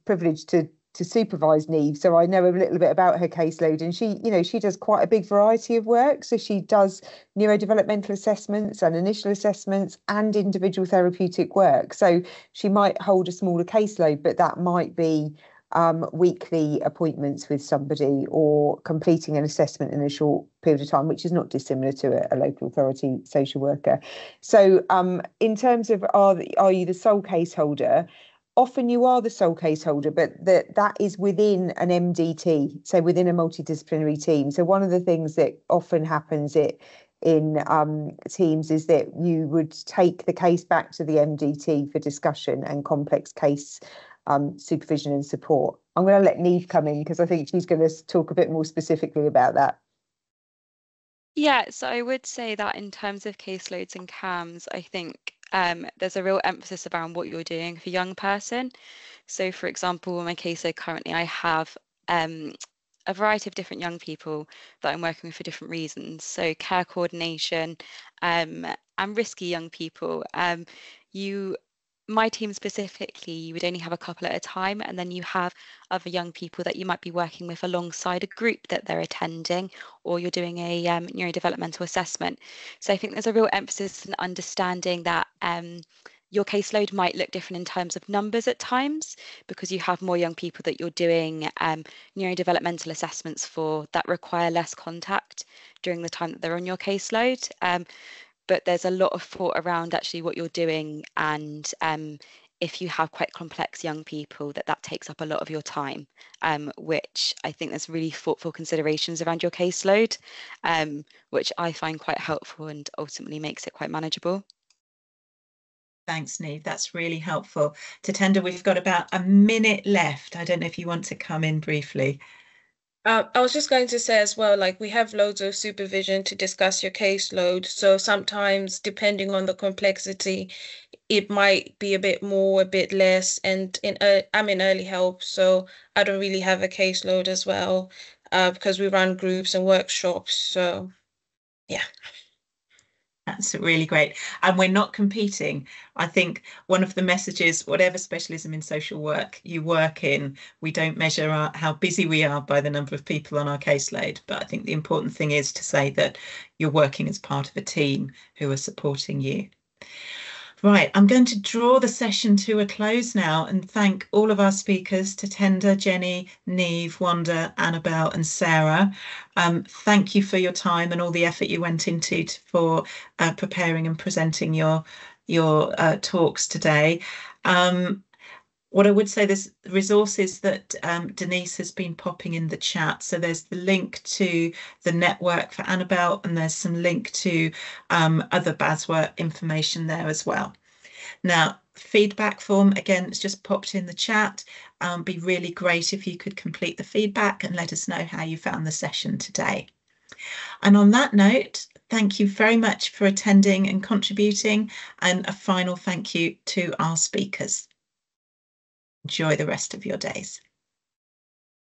privileged to supervise Neve, so I know a little bit about her caseload, and she does quite a big variety of work. So she does neurodevelopmental assessments and initial assessments and individual therapeutic work. So she might hold a smaller caseload, but that might be weekly appointments with somebody, or completing an assessment in a short period of time, which is not dissimilar to a local authority social worker. So in terms of are you the sole case holder? Often you are the sole case holder, but that is within an MDT, so within a multidisciplinary team. So one of the things that often happens in teams is that you would take the case back to the MDT for discussion and complex case supervision and support. I'm going to let Neve come in, because I think she's going to talk a bit more specifically about that. Yeah, so I would say that in terms of caseloads and CAMHS, I think there's a real emphasis around what you're doing for young person. So, for example, in my caseload currently, I have a variety of different young people that I'm working with for different reasons. So care coordination and risky young people. My team specifically, you would only have a couple at a time, and then you have other young people that you might be working with alongside a group that they're attending, or you're doing a neurodevelopmental assessment. So I think there's a real emphasis in understanding that your caseload might look different in terms of numbers at times, because you have more young people that you're doing neurodevelopmental assessments for that require less contact during the time that they're on your caseload. But there's a lot of thought around actually what you're doing, and if you have quite complex young people, that takes up a lot of your time, which I think there's really thoughtful considerations around your caseload, which I find quite helpful and ultimately makes it quite manageable. Thanks, Neve. That's really helpful. Tatenda, we've got about a minute left. I don't know if you want to come in briefly. I was just going to say as well, like, we have loads of supervision to discuss your caseload. So sometimes, depending on the complexity, it might be a bit more, a bit less. And I'm in early help, so I don't really have a caseload as well, because we run groups and workshops. So, yeah. That's really great. And we're not competing. I think one of the messages, whatever specialism in social work you work in, we don't measure how busy we are by the number of people on our caseload. But I think the important thing is to say that you're working as part of a team who are supporting you. Right, I'm going to draw the session to a close now and thank all of our speakers, Tatenda, Jenny, Neve, Wanda, Annabelle and Sarah. Thank you for your time and all the effort you went into for preparing and presenting your talks today. What I would say, there's resources that Denise has been popping in the chat. So there's the link to the network for Annabelle, and there's some link to other BASWA information there as well. Now, feedback form, again, it's just popped in the chat. Be really great if you could complete the feedback and let us know how you found the session today. And on that note, thank you very much for attending and contributing, and a final thank you to our speakers. Enjoy the rest of your days.